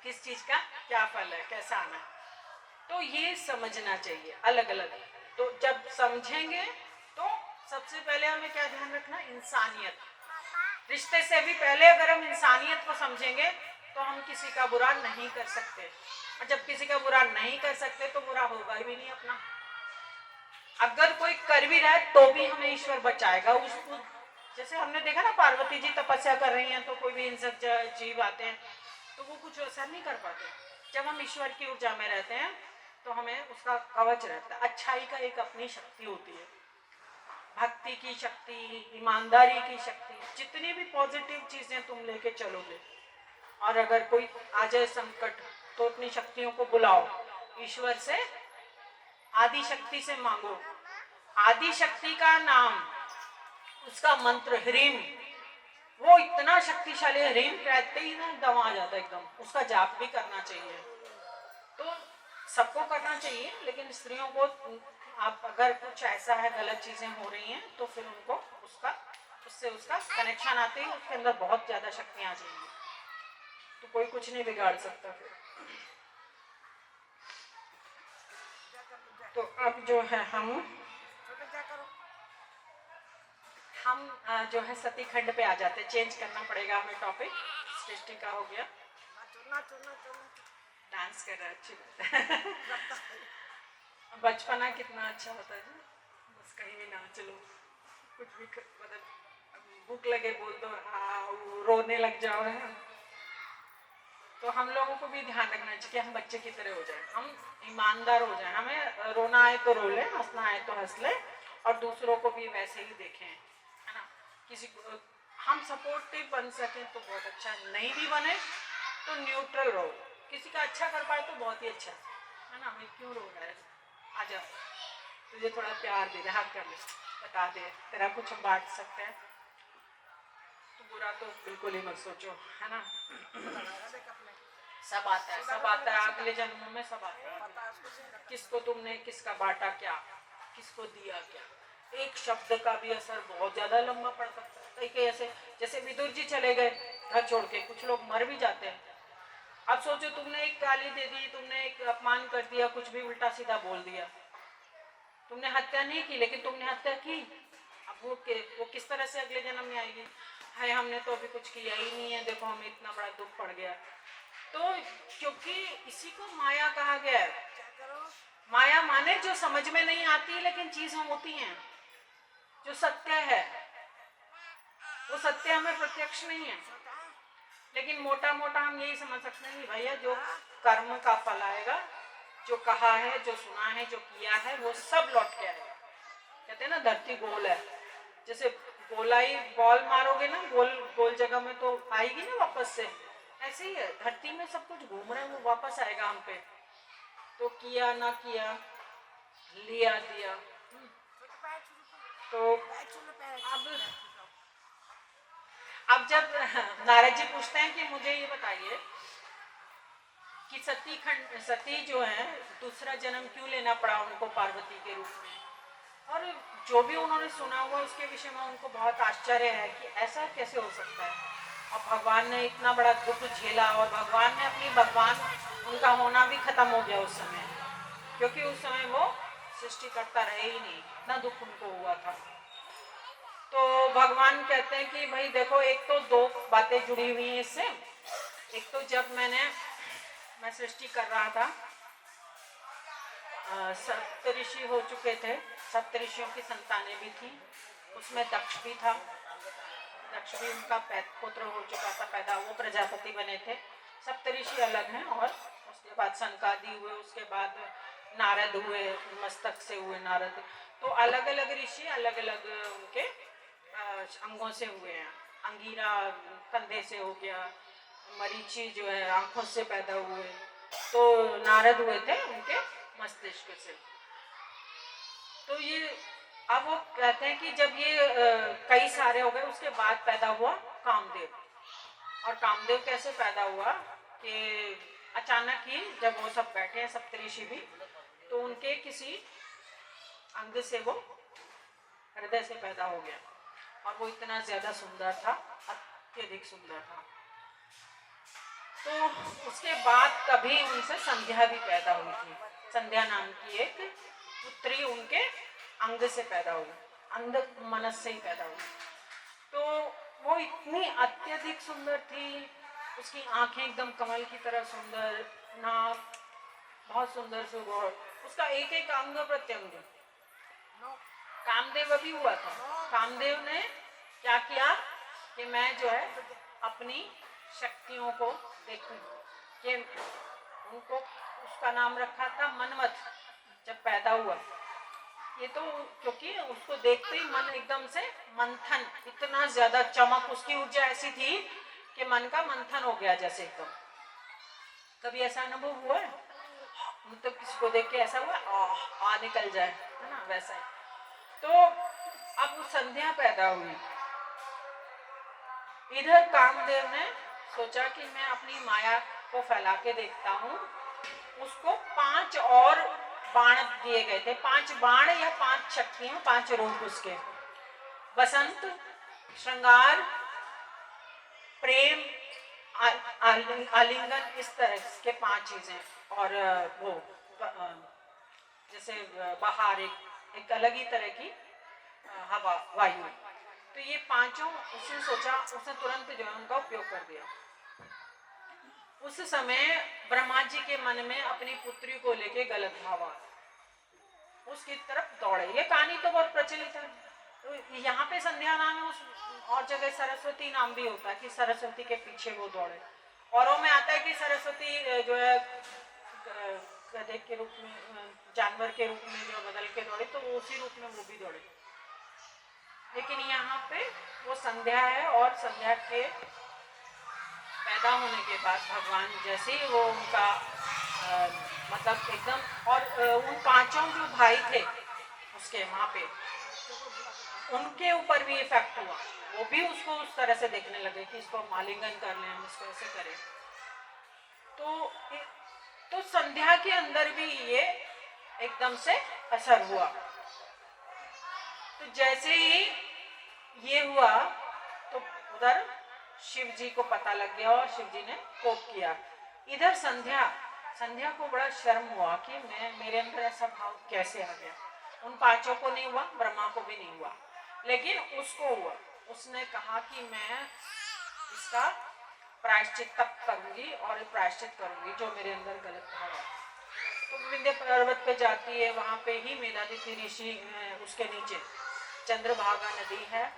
किस चीज का क्या फल है, कैसा आना है। तो ये समझना चाहिए अलग अलग। तो जब समझेंगे तो सबसे पहले हमें क्या ध्यान रखना, इंसानियत। रिश्ते से भी पहले अगर हम इंसानियत को समझेंगे तो हम किसी का बुरा नहीं कर सकते, और जब किसी का बुरा नहीं कर सकते तो बुरा होगा भी नहीं अपना। अगर कोई कर भी रहा है तो भी हमें ईश्वर बचाएगा उसको। जैसे हमने देखा ना, पार्वती जी तपस्या कर रही हैं तो कोई भी हिंसक जीव आते हैं तो वो कुछ असर नहीं कर पाते। जब हम ईश्वर की ऊर्जा में रहते हैं तो हमें उसका कवच रहता है। अच्छाई का एक अपनी शक्ति होती है, भक्ति की शक्ति, ईमानदारी की शक्ति, जितनी भी पॉजिटिव चीजें तुम लेके चलोगे। और अगर कोई आ जाए संकट तो अपनी शक्तियों को बुलाओ, ईश्वर से, आदि शक्ति से मांगो। आदि शक्ति का नाम, उसका मंत्र ह्रीम, वो इतना शक्तिशाली है, ह्रीम कहते ही ना दम आ जाता है एकदम। उसका जाप भी करना चाहिए, तो सबको करना चाहिए, लेकिन स्त्रियों को, आप अगर कुछ ऐसा है, गलत चीजें हो रही हैं तो फिर उनको उससे उसका कनेक्शन आते ही उसके अंदर बहुत ज्यादा शक्तियां आ जाएंगी, तो कोई कुछ नहीं बिगाड़ सकता फिर। तो अब जो है हम जो है सती खंड पे आ जाते, चेंज करना पड़ेगा हमें टॉपिक, सृष्टि का हो गया, डांस कर रहा है, अच्छी बात है। बचपना कितना अच्छा होता है जी, बस कहीं भी नाच लो, कुछ भी मतलब भूख लगे बोल दो, रोने लग जाओ, है। तो हम लोगों को भी ध्यान रखना चाहिए कि हम बच्चे की तरह हो जाए, हम ईमानदार हो जाए, हमें रोना आए तो रो ले, हंसना आए तो हंस ले, और दूसरों को भी वैसे ही देखें, है ना। किसी को हम सपोर्टिव बन सके तो बहुत अच्छा, नहीं भी बने तो न्यूट्रल रहो, किसी का अच्छा कर पाए तो बहुत ही अच्छा, है ना। मैं क्यों रो रहा है, आजा, तुझे थोड़ा प्यार दे दे, हाथ कर ले, बता दे, तेरा कुछ हम बांट सकते हैं, तो बुरा तो बिल्कुल ही मत सोचो, है ना। सब आता है, सब आता है, अगले जन्मों में सब आता है। किसको तुमने किसका बांटा क्या, किसको दिया क्या, एक शब्द का भी असर बहुत ज्यादा लंबा पड़ सकता है। कई ऐसे, जैसे विदुर जी चले गए घर छोड़ के, कुछ लोग मर भी जाते हैं। अब सोचो, तुमने एक गाली दे दी, तुमने एक अपमान कर दिया, कुछ भी उल्टा सीधा बोल दिया, तुमने हत्या नहीं की लेकिन तुमने हत्या की। अब वो किस तरह से अगले जन्म में आएगी, है हमने तो अभी कुछ किया ही नहीं है, देखो हमें इतना बड़ा दुख पड़ गया। तो क्योंकि इसी को माया कहा गया है। माया माने जो समझ में नहीं आती लेकिन चीजें होती हैं, जो सत्य है वो सत्य हमें प्रत्यक्ष नहीं है, लेकिन मोटा मोटा हम यही समझ सकते हैं कि भैया जो कर्म का फल आएगा, जो कहा है, जो सुना है, जो किया है, वो सब लौट के आएगा। कहते हैं ना धरती गोल है, जैसे गोलाई बॉल मारोगे ना गोल गोल जगह में तो आएगी ना वापस से, ऐसे ही है धरती में सब कुछ घूम रहा है, वो वापस आएगा हम पे। तो किया ना किया, लिया दिया। तो अब जब नारद जी पूछते हैं कि मुझे ये बताइए कि सती जो है दूसरा जन्म क्यों लेना पड़ा उनको पार्वती के रूप में, और जो भी उन्होंने सुना हुआ उसके विषय में उनको बहुत आश्चर्य है कि ऐसा कैसे हो सकता है। और भगवान ने इतना बड़ा दुख झेला और भगवान ने अपनी भगवान उनका होना भी खत्म हो गया उस समय, क्योंकि उस समय वो सृष्टिकर्ता रहे ही नहीं, इतना दुख उनको हुआ था। तो भगवान कहते हैं कि भाई देखो, एक तो दो बातें जुड़ी हुई हैं इससे। एक तो जब मैं सृष्टि कर रहा था, सप्तऋषि हो चुके थे, सप्तऋषियों की संतानें भी थी, उसमें दक्ष भी था। दक्ष भी उनका पुत्र हो चुका था पैदा, वो प्रजापति बने थे। सप्तऋषि अलग हैं, और उसके बाद सनकादि हुए, उसके बाद नारद हुए, मस्तक से हुए नारद। तो अलग अलग ऋषि अलग अलग उनके अंगों से हुए हैं। अंगीरा कंधे से हो गया, मरीचि जो है आंखों से पैदा हुए, तो नारद हुए थे उनके मस्तिष्क से। तो ये अब वो कहते हैं कि जब ये कई सारे हो गए, उसके बाद पैदा हुआ कामदेव। और कामदेव कैसे पैदा हुआ कि अचानक ही जब वो सब बैठे हैं सप्तऋषि भी, तो उनके किसी अंग से वो हृदय से पैदा हो गया, और वो इतना ज्यादा सुंदर था, अत्यधिक सुंदर था। तो उसके बाद कभी उनसे संध्या भी पैदा हुई थी। संध्या नाम की एक पुत्री उनके अंग से पैदा हुई, अंध मनस से ही पैदा हुई। तो वो इतनी अत्यधिक सुंदर थी, उसकी आंखें एकदम कमल की तरह सुंदर, नाक बहुत सुंदर सुगौर, उसका एक एक अंग प्रत्यंग। कामदेव अभी हुआ था। कामदेव ने क्या किया कि मैं जो है अपनी शक्तियों को देखूं, कि उनको उसका नाम रखा था मनमथ जब पैदा हुआ। ये तो क्योंकि उसको देखते ही मन एकदम से मंथन, इतना ज्यादा चमक, उसकी ऊर्जा ऐसी थी कि मन का मंथन हो गया जैसे एकदम। कभी ऐसा अनुभव हुआ है? तो किसी को देख के ऐसा हुआ आ निकल जाए, है ना, वैसा ही। तो अब वो संध्या पैदा हुई। इधर कामदेव ने सोचा कि मैं अपनी माया को फैला के देखता हूँ। उसको 5 और बाण दिए गए थे, 5 बाण या 5 शक्तियां, 5 रूप उसके। बसंत, श्रृंगार, प्रेम, आलिंगन, इस तरह के 5 चीजें। और वो जैसे बाहर एक अलग ही तरह की हवा, वायु। तो ये पांचों उसने सोचा, उसने तुरंत जो है उनका उपयोग कर दिया। उस समय ब्रह्मा जी के मन में अपनी पुत्री को लेके गलत भाव आ, उसकी तरफ दौड़े। ये कहानी तो बहुत प्रचलित है। तो यहाँ पे संध्या नाम है, उस और जगह सरस्वती नाम भी होता है कि सरस्वती के पीछे वो दौड़े। औरों में आता है कि सरस्वती जो है गधे के रूप में, जानवर के रूप में जो बदल के दौड़े, तो उसी रूप में वो भी दौड़े। लेकिन यहाँ पे वो संध्या है, और संध्या के पैदा होने के बाद भगवान जैसे ही वो उनका मतलब एकदम, और उन 5 जो भाई थे उसके वहाँ पे, उनके ऊपर भी इफेक्ट हुआ। वो भी उसको उस तरह से देखने लगे कि इसको मालिंगन कर लें, हम इसको ऐसे करें। तो संध्या के अंदर भी ये एकदम से असर हुआ। तो जैसे ही ये हुआ तो उधर शिव जी को पता लग गया, और शिव जी ने कोप किया। इधर संध्या को बड़ा शर्म हुआ कि मेरे अंदर ऐसा भाव कैसे आ गया। उन 5 को नहीं हुआ, ब्रह्मा को भी नहीं हुआ, लेकिन उसको हुआ। उसने कहा कि मैं इसका प्रायश्चित तब करूंगी, और प्रायश्चित करूंगी जो मेरे अंदर गलत भाव है। तो विंध्य पर्वत पे जाती है, वहाँ पे ही मेधातिथि ऋषि, उसके नीचे चंद्रभागा नदी है,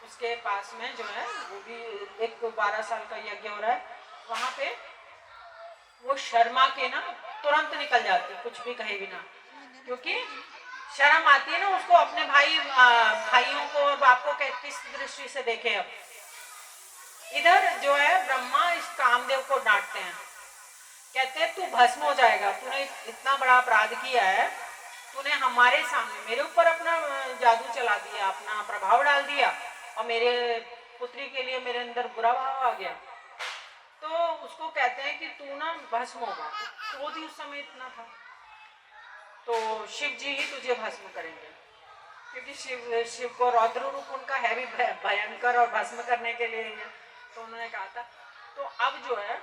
उसके पास में जो है वो भी एक 12 साल का यज्ञ हो रहा है। वहाँ पे वो शर्मा के ना तुरंत निकल जाती, कुछ भी कहे बिना, क्योंकि शर्म आती है ना उसको, अपने भाइयों को और बाप को किस दृष्टि से देखे। अब इधर जो है ब्रह्मा इस कामदेव को डांटते हैं, कहते हैं तू भस्म हो जाएगा, तूने इतना बड़ा अपराध किया है, तूने हमारे सामने मेरे ऊपर अपना जादू चला दिया, अपना प्रभाव डाल दिया, और मेरे पुत्री के लिए मेरे अंदर बुरा भाव आ गया। तो उसको कहते हैं कि तू ना भस्म होगा। क्रोध ही उस समय इतना था, तो शिव जी ही तुझे भस्म करेंगे। क्योंकि शिव शिव को रौद्र रूप उनका है भी भयंकर और भस्म करने के लिए ही है, तो उन्होंने कहा था। तो अब जो है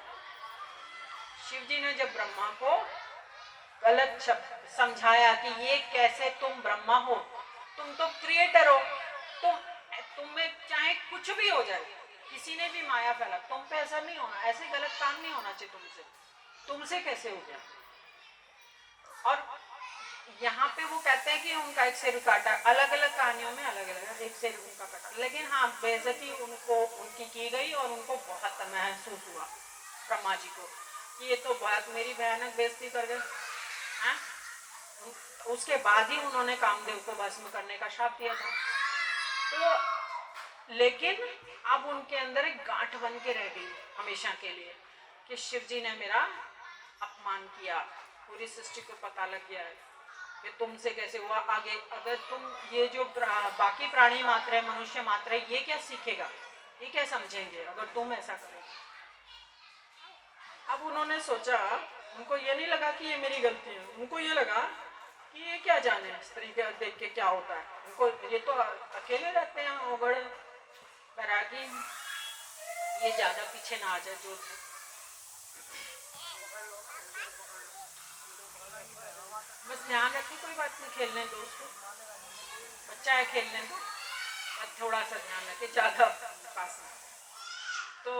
शिव जी ने जब ब्रह्मा को गलत शब्द समझाया कि ये कैसे तुम ब्रह्मा हो, तुम तो क्रिएटर हो, तुम तुम्हें चाहे कुछ भी हो जाए, किसी ने भी माया फैला, तुम पे ऐसा नहीं होना, ऐसे गलत काम नहीं होना चाहिए तुमसे, तुमसे कैसे हो गया। और यहाँ पे वो कहते हैं कि उनका एक सिर काटा, अलग अलग कहानियों में अलग अलग एक सिर उनका कटा, लेकिन हाँ बेइज्जती उनको उनकी की गई और उनको बहुत महसूस हुआ ब्रह्मा जी को कि ये तो बहुत मेरी भयानक बेइज्जती कर गए हैं। उसके बाद ही उन्होंने कामदेव को भस्म करने का श्राप दिया था। तो लेकिन अब उनके अंदर एक गांठ बन के रह गई हमेशा के लिए कि शिव जी ने मेरा अपमान किया, पूरी सृष्टि को पता लग गया है कि तुमसे कैसे हुआ। आगे अगर तुम ये जो बाकी प्राणी मात्र है, मनुष्य मात्र है, ये क्या सीखेगा, ये क्या समझेंगे अगर तुम ऐसा करोगे। अब उन्होंने सोचा, उनको ये नहीं लगा कि ये मेरी गलती है, उनको ये लगा कि ये क्या जाने स्त्री के देख के क्या होता है, उनको ये तो अकेले रहते हैं ओगड़ बैरागी, ये ज्यादा पीछे ना आ जाए जो बस ध्यान रखिए, कोई बात नहीं, खेलने दो उसको, बच्चा है खेलने दो, बस थोड़ा सा ध्यान रखिए, ज्यादा पास में। तो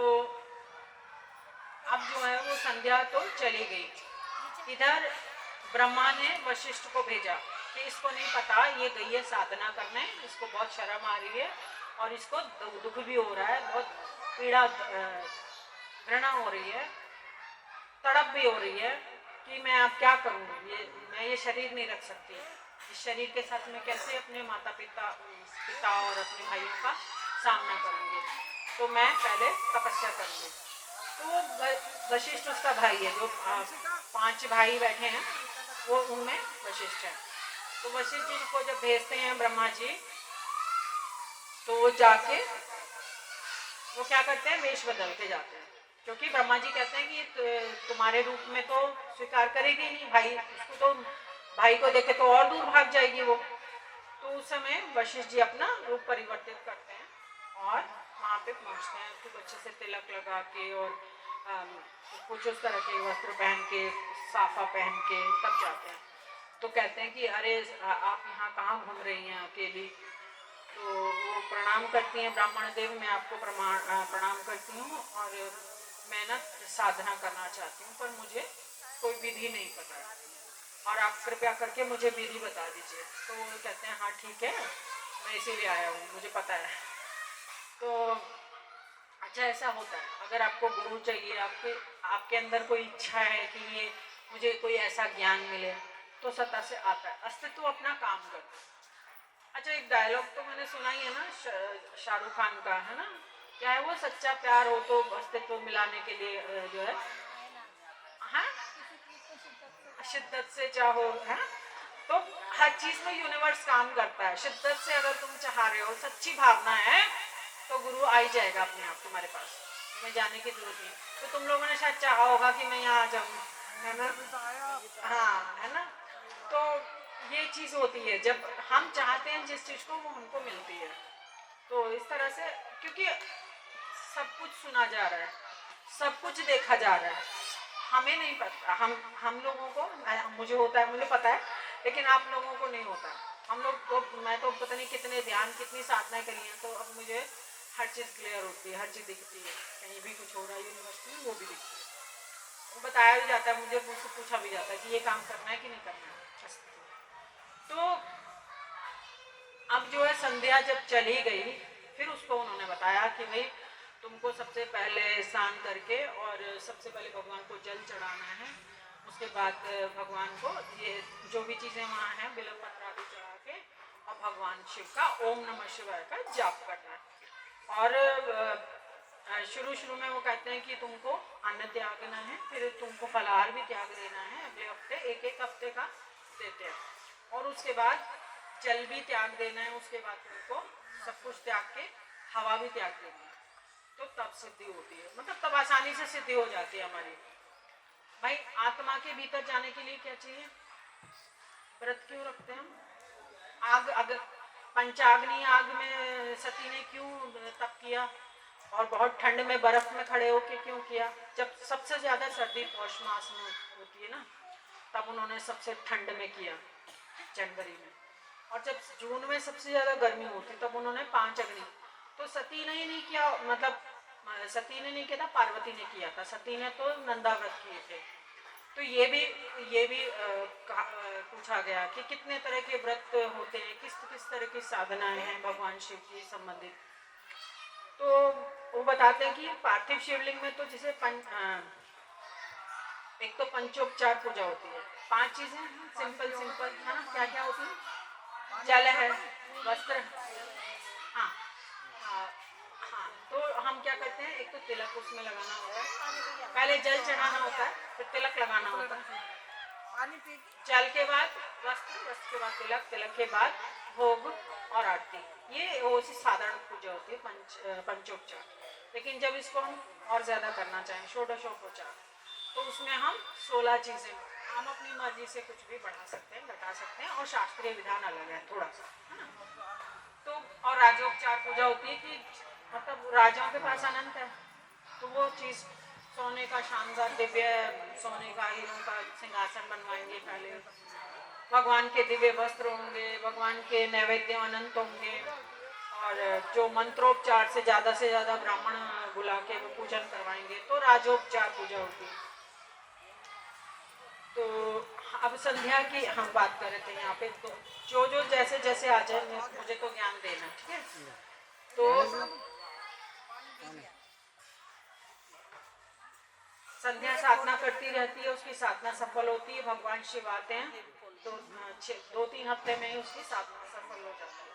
अब जो है वो संध्या तो चली गई। इधर ब्रह्मा ने वशिष्ठ को भेजा कि इसको नहीं पता, ये गई है साधना करने, इसको बहुत शर्म आ रही है और इसको दुख भी हो रहा है, बहुत पीड़ा घृणा हो रही है, तड़प भी हो रही है कि मैं अब क्या करूँ, मैं ये शरीर नहीं रख सकती, इस शरीर के साथ मैं कैसे अपने माता पिता और अपने भाइयों का सामना करूँगी, तो मैं पहले तपस्या करूँगी। तो वशिष्ठ उसका भाई है, जो 5 भाई बैठे हैं वो उनमें वशिष्ठ है। तो वशिष्ठ जी को जब भेजते हैं ब्रह्मा जी, तो वो जाके वो क्या करते हैं, वेश बदल के जाते हैं, क्योंकि ब्रह्मा जी कहते हैं कि तुम्हारे रूप में तो स्वीकार करेगी नहीं भाई, उसको तो भाई को देखे तो और दूर भाग जाएगी वो। तो उस समय वशिष्ठ जी अपना रूप परिवर्तित करते हैं और वहाँ पे पहुँचते हैं, खूब अच्छे से तिलक लगा के और कुछ उस तरह के वस्त्र पहन के, साफा पहन के तब जाते हैं। तो कहते हैं कि अरे आप यहाँ कहाँ घूम रही हैं अकेली। तो वो प्रणाम करती हैं, ब्राह्मण देव मैं आपको प्रणाम करती हूँ और मैं ना साधना करना चाहती हूँ, पर मुझे कोई विधि नहीं पता है और आप कृपया करके मुझे विधि बता दीजिए। तो वो कहते हैं हाँ ठीक है, मैं इसीलिए आया हूँ, मुझे पता है। तो अच्छा ऐसा होता है, अगर आपको गुरु चाहिए, आपके अंदर कोई इच्छा है कि ये मुझे कोई ऐसा ज्ञान मिले, तो सत्ता से आता है, अस्तित्व अपना काम करता है। अच्छा एक डायलॉग तो मैंने सुना ही है ना, शाहरुख खान का है ना, क्या है वो, सच्चा प्यार हो तो अस्तित्व मिलाने के लिए जो है, हाँ शिद्दत से चाहो, है। तो हर चीज में यूनिवर्स काम करता है, शिद्दत से अगर तुम चाह रहे हो, सच्ची भावना है, तो गुरु आ ही जाएगा अपने आप तुम्हारे पास, तुम्हें जाने की जरूरत नहीं। तो तुम लोगों ने शायद चाहा होगा कि मैं यहाँ आ जाऊँ, है ना, हाँ है ना। तो ये चीज होती है, जब हम चाहते हैं जिस चीज को, वो हमको मिलती है। तो इस तरह से, क्योंकि सब कुछ सुना जा रहा है, सब कुछ देखा जा रहा है, हमें नहीं पता, हम लोगों को, मुझे होता है, मुझे पता है, लेकिन आप लोगों को नहीं होता। हम लोग को, मैं तो पता नहीं कितने ध्यान, कितनी साधना करी है, तो अब मुझे हर चीज़ क्लियर होती है, हर चीज़ दिखती है, कहीं भी कुछ हो रहा है यूनिवर्सिटी में वो भी दिखती है, वो बताया भी जाता है, मुझे मुझसे पूछा भी जाता है कि ये काम करना है कि नहीं करना है। तो अब जो है संध्या जब चली गई, फिर उसको उन्होंने बताया कि भाई तुमको सबसे पहले स्नान करके और सबसे पहले भगवान को जल चढ़ाना है, उसके बाद भगवान को ये जो भी चीज़ें वहाँ हैं बिल्व पत्र आदि चढ़ा के और भगवान शिव का ओम नमः शिवाय का जाप करना है। और शुरू में वो कहते हैं कि तुमको अन्न त्यागना है, फिर तुमको फलाहार भी त्याग देना है, अगले हफ्ते एक हफ्ते का देते हैं, और उसके बाद जल भी त्याग देना है, उसके बाद तुमको सब कुछ त्याग के हवा भी त्याग देनी है, तो तब सिद्धि होती है, मतलब तब आसानी से सिद्धि हो जाती है हमारी। भाई आत्मा के भीतर जाने के लिए क्या चाहिए, व्रत क्यों रखते हैं हम, आग अगर पंचाग्नि आग में सती ने क्यों तप किया और बहुत ठंड में बर्फ में खड़े होके क्यों किया? जब सबसे ज़्यादा सर्दी पौष मास में होती है ना, तब उन्होंने सबसे ठंड में किया जनवरी में, और जब जून में सबसे ज़्यादा गर्मी होती तब उन्होंने 5 अग्नि। तो सती ने ही नहीं किया, मतलब सती ने नहीं किया था, पार्वती ने किया था। सती ने तो नंदा व्रत किए थे। तो ये भी पूछा गया कि कितने तरह के व्रत होते हैं, किस किस तरह की साधनाएं हैं भगवान शिव की संबंधित। तो वो बताते हैं कि पार्थिव शिवलिंग में तो जैसे एक तो पंचोपचार पूजा होती है, 5 चीजें सिंपल सिंपल है ना। क्या क्या होती है? जल है, वस्त्र, हाँ हाँ हाँ। तो हम क्या करते हैं, एक तो तिलक उसमें लगाना होता है, पहले जल चढ़ाना होता है, फिर तिलक लगाना होता है। पानी पी जल के बाद वस्त्र, वस्त्र के बाद तिलक, तिलक के बाद भोग और आरती। ये वो सी साधारण पूजा होती है पंचोपचार। लेकिन जब इसको हम और ज़्यादा करना चाहें, षोडशोपचार, तो उसमें हम 16 चीज़ें, हम अपनी मर्जी से कुछ भी बढ़ा सकते हैं, घटा सकते हैं, और शास्त्रीय विधान अलग है थोड़ा सा, है ना। तो और राजोपचार पूजा होती है कि मतलब राजाओं के पास अनंत है, तो वो चीज़ सोने का शानदार दिव्य, सोने का हीरों का सिंहासन बनवाएंगे पहले, भगवान के दिव्य वस्त्र होंगे, भगवान के नैवेद्य अनंत होंगे, और जो मंत्रोपचार से ज़्यादा ब्राह्मण बुला के वो पूजन करवाएंगे, तो राजोपचार पूजा होती है। तो अब संध्या की हम बात कर रहे थे यहाँ पे, तो जो जैसे जैसे आ जाए मुझे तो ज्ञान देना, ठीक है। तो संध्या साधना करती रहती है, उसकी साधना सफल होती है, भगवान शिव आते हैं, तो 2-3 हफ्ते में ही उसकी साधना सफल हो जाती है।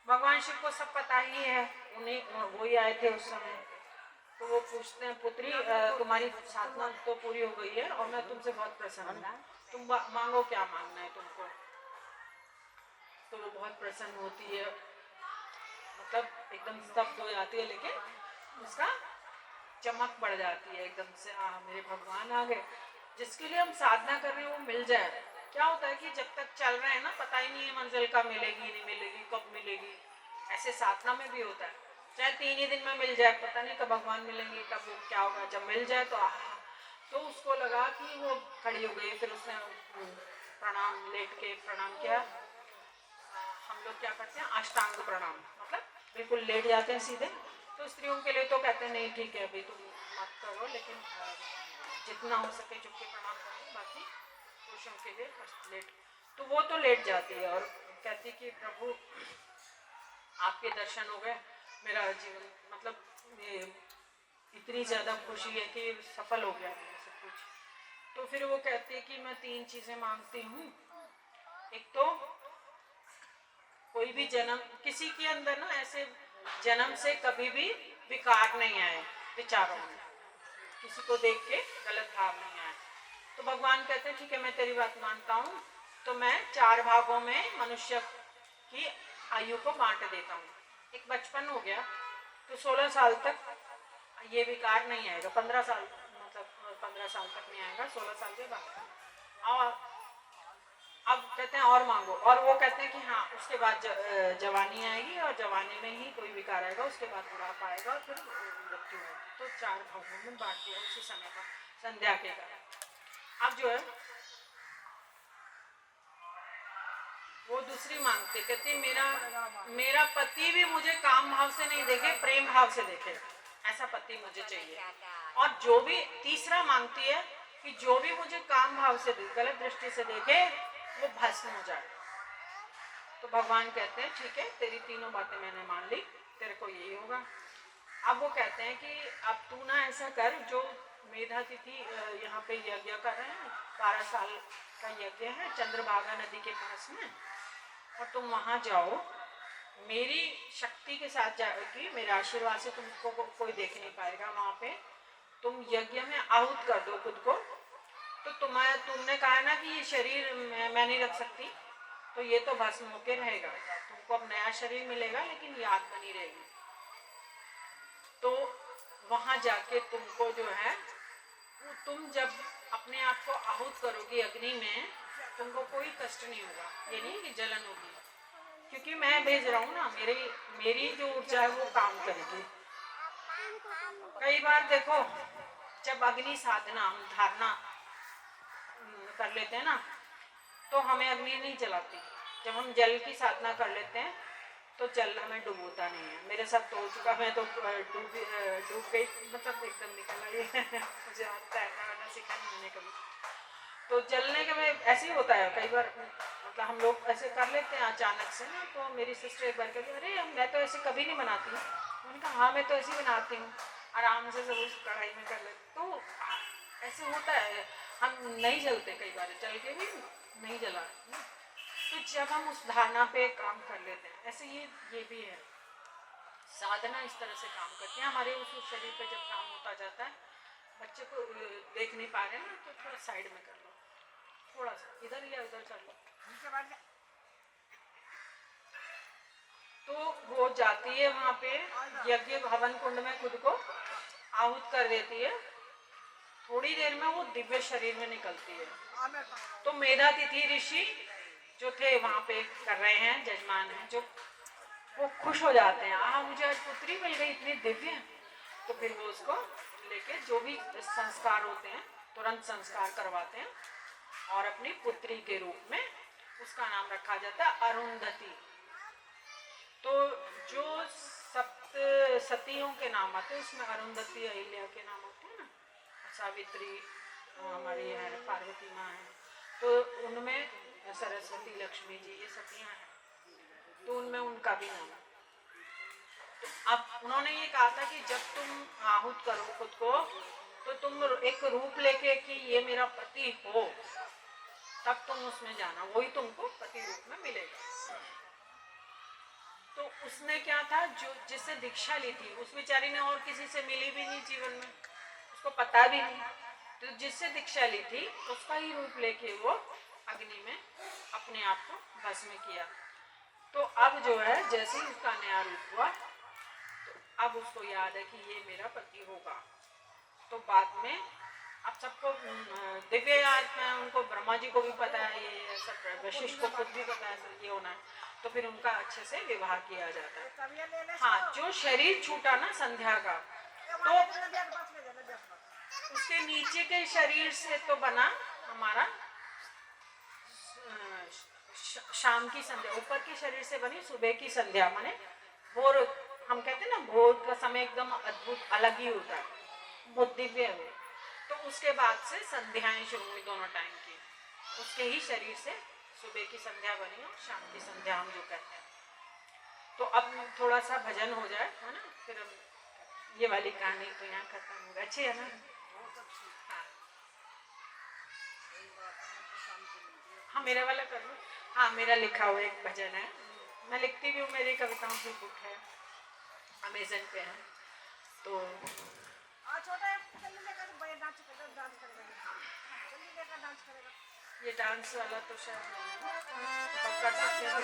भगवान शिव को सब पता ही है, उन्हें वही आए थे उस समय। तो वो पूछते हैं, पुत्री तुम्हारी साधना तो पूरी हो गई है और मैं तुमसे बहुत प्रसन्न हूँ, तुम मांगो, क्या मांगना है तुमको। तो वो बहुत प्रसन्न होती है, मतलब एकदम स्तब्ध हो जाती है, लेकिन उसका चमक बढ़ जाती है एकदम से, मेरे भगवान आ गए। जिसके लिए हम साधना कर रहे हैं वो मिल जाए। क्या होता है कि जब तक चल रहे हैं ना, पता ही नहीं है मंजिल का मिलेगी नहीं मिलेगी, कब मिलेगी। ऐसे साधना में भी होता है, चाहे 3 ही दिन में मिल जाए, पता नहीं कब भगवान मिलेंगे, कब वो क्या होगा। जब मिल जाए तो उसको लगा कि वो खड़ी हो गई, फिर उसने प्रणाम, लेट के प्रणाम किया। हम लोग क्या करते हैं, अष्टांग प्रणाम, मतलब बिल्कुल लेट जाते हैं सीधे। तो स्त्रियों के लिए तो कहते हैं नहीं ठीक है अभी तुम मत करो, लेकिन जितना हो सके झुक के प्रणाम करो, बाकी पुरुषों के लिए लेट। तो वो तो लेट जाती है और कहती कि प्रभु आपके दर्शन हो गए, मेरा जीवन मतलब इतनी ज़्यादा खुशी है कि सफल हो गया मेरा सब कुछ। तो फिर वो कहती है कि मैं 3 चीज़ें मांगती हूँ। एक तो कोई भी जन्म, किसी के अंदर ना ऐसे जन्म से कभी भी विकार नहीं आए विचारों में, किसी को देख के गलत भाव नहीं आए। तो भगवान कहते हैं ठीक है, मैं तेरी बात मानता हूँ, तो मैं 4 भागों में मनुष्य की आयु को बांट देता हूँ। एक बचपन हो गया, तो 16 साल तक ये विकार नहीं आएगा, 15 साल मतलब 15 साल तक नहीं आएगा, 16 साल के बाद। और अब कहते हैं और मांगो, और वो कहते हैं कि हाँ उसके बाद जवानी आएगी, और जवानी में ही कोई विकार आएगा, उसके बाद बुढ़ापा आएगा, और फिर मृत्यु होगी। तो 4 भागों में बांट दिया उसी समय पर संध्या के कारण। अब जो है वो दूसरी मांगते, कहते मेरा पति भी मुझे काम भाव से नहीं देखे, प्रेम भाव से देखे, ऐसा पति मुझे चाहिए। और जो भी तीसरा मांगती है कि जो भी मुझे काम भाव से गलत दृष्टि से देखे वो भस्म हो जाए। तो भगवान कहते हैं ठीक है, तेरी तीनों बातें मैंने मान ली, तेरे को यही होगा। अब वो कहते हैं कि अब तू ना ऐसा कर, जो मेधातिथि यहाँ पे यज्ञ कर रहे हैं, 12 साल का यज्ञ है चंद्रभागा नदी के पास में, और तुम वहाँ जाओ, मेरी शक्ति के साथ जाओगी, मेरे आशीर्वाद से तुमको कोई देख नहीं पाएगा वहाँ पे। तुम यज्ञ में आहूत कर दो खुद को। तो तुमने कहा ना कि ये शरीर मैं नहीं रख सकती, तो ये तो भस्म होके रहेगा, तुमको अब नया शरीर मिलेगा, लेकिन याद बनी रहेगी। तो वहाँ जाके तुमको जो है, तुम जब अपने आप को आहूत करोगी अग्नि में, तुमको कोई कष्ट नहीं होगा, ये नहीं कि जलन होगी, क्योंकि मैं भेज रहा हूँ ना, मेरी जो ऊर्जा है वो काम करेगी। कई बार देखो, जब अग्नि साधना हम धारणा कर लेते हैं ना, तो हमें अग्नि नहीं जलाती। जब हम जल की साधना कर लेते हैं तो जल हमें डुबोता नहीं है। मेरे साथ तो हो चुका, मैं तो डूब गई, मतलब एकदम निकल आई मुझे तैरना वैरना सीखा नहीं मैंने कभी। तो जलने के में ऐसे ही होता है कई बार, मतलब हम लोग ऐसे कर लेते हैं अचानक से ना। तो मेरी सिस्टर एक बार कहती, अरे मैं तो ऐसे कभी नहीं बनाती हूँ। मैंने कहा हाँ, मैं तो ऐसे ही बनाती हूँ, आराम से सब उस कढ़ाई में कर लेते। तो ऐसे होता है, हम नहीं जलते, कई बार जल के भी नहीं जला। तो जब हम उस धारणा पे काम कर लेते हैं, ऐसे ये भी है, साधना इस तरह से काम करती है हमारे उस शरीर पे। जब काम होता जाता है, बच्चे को देख नहीं पा रहे हैं ना, तो थोड़ा साइड में कर लो, थोड़ा सा इधर या उधर कर लो, तो वो जाती है वहाँ पे यज्ञ भवन कुंड में, खुद को आहूत कर देती है। थोड़ी देर में वो दिव्य शरीर में निकलती है। तो मेधातिथि ऋषि जो थे वहाँ पे कर रहे हैं, जजमान हैं जो, वो खुश हो जाते हैं, मुझे आज पुत्री मिल गई इतनी दिव्य। तो फिर वो उसको लेके जो भी संस्कार होते हैं तुरंत संस्कार करवाते हैं, और अपनी पुत्री के रूप में उसका नाम रखा जाता है अरुंधति। तो जो सप्त सतियों के नाम आते हैं उसमें अरुंधति अहिल्या के नाम आते हैं ना, सावित्री हमारी है, पार्वती माँ है, तो उनमें सरस्वती लक्ष्मी जी ये सतियाँ हैं, तो उनमें उनका भी नाम है। तो अब उन्होंने ये कहा था कि जब तुम आहूत करो खुद को, तो तुम एक रूप लेके कि ये मेरा पति हो, तब तुम उसमें जाना, वही तुमको पति रूप में मिलेगा। तो उसने क्या था, जो जिससे दीक्षा ली थी उस बेचारी ने और किसी से मिली भी नहीं जीवन में, उसको पता भी नहीं। तो जिससे दीक्षा ली थी उसका ही रूप लेके वो अग्नि में अपने आप को भस्म किया। तो अब जो है जैसे ही उसका नया रूप हुआ, तो अब उसको याद है कि ये मेरा पति होगा। तो बाद में अब सबको दिव्य आत्मा है, उनको ब्रह्मा जी को भी पता है, ये सब वशिष्ठ को खुद भी पता है ये होना है, तो फिर उनका अच्छे से विवाह किया जाता है। हाँ, जो शरीर छूटा ना संध्या का, तो उसके नीचे के शरीर से तो बना हमारा शाम की संध्या, ऊपर के शरीर से बनी सुबह की संध्या, माने भोर। हम कहते हैं ना भोर का समय एकदम अद्भुत अलग ही होता है, बहुत दिव्य है। तो उसके बाद से संध्याएं शुरू हुई दोनों टाइम की, उसके ही शरीर से सुबह की संध्या बनी और शाम की संध्या हम जो कहते हैं। तो अब थोड़ा सा भजन हो जाए, है ना, फिर हम ये वाली कहानी तो यहाँ खत्म होगा। अच्छी है ना? हाँ, मेरा वाला कर लो। हाँ, मेरा लिखा हुआ एक भजन है, मैं लिखती भी हूँ, मेरी कविताओं की बुक है, अमेजन पे है। तो ये डांस वाला तो शायद कर सकते हैं।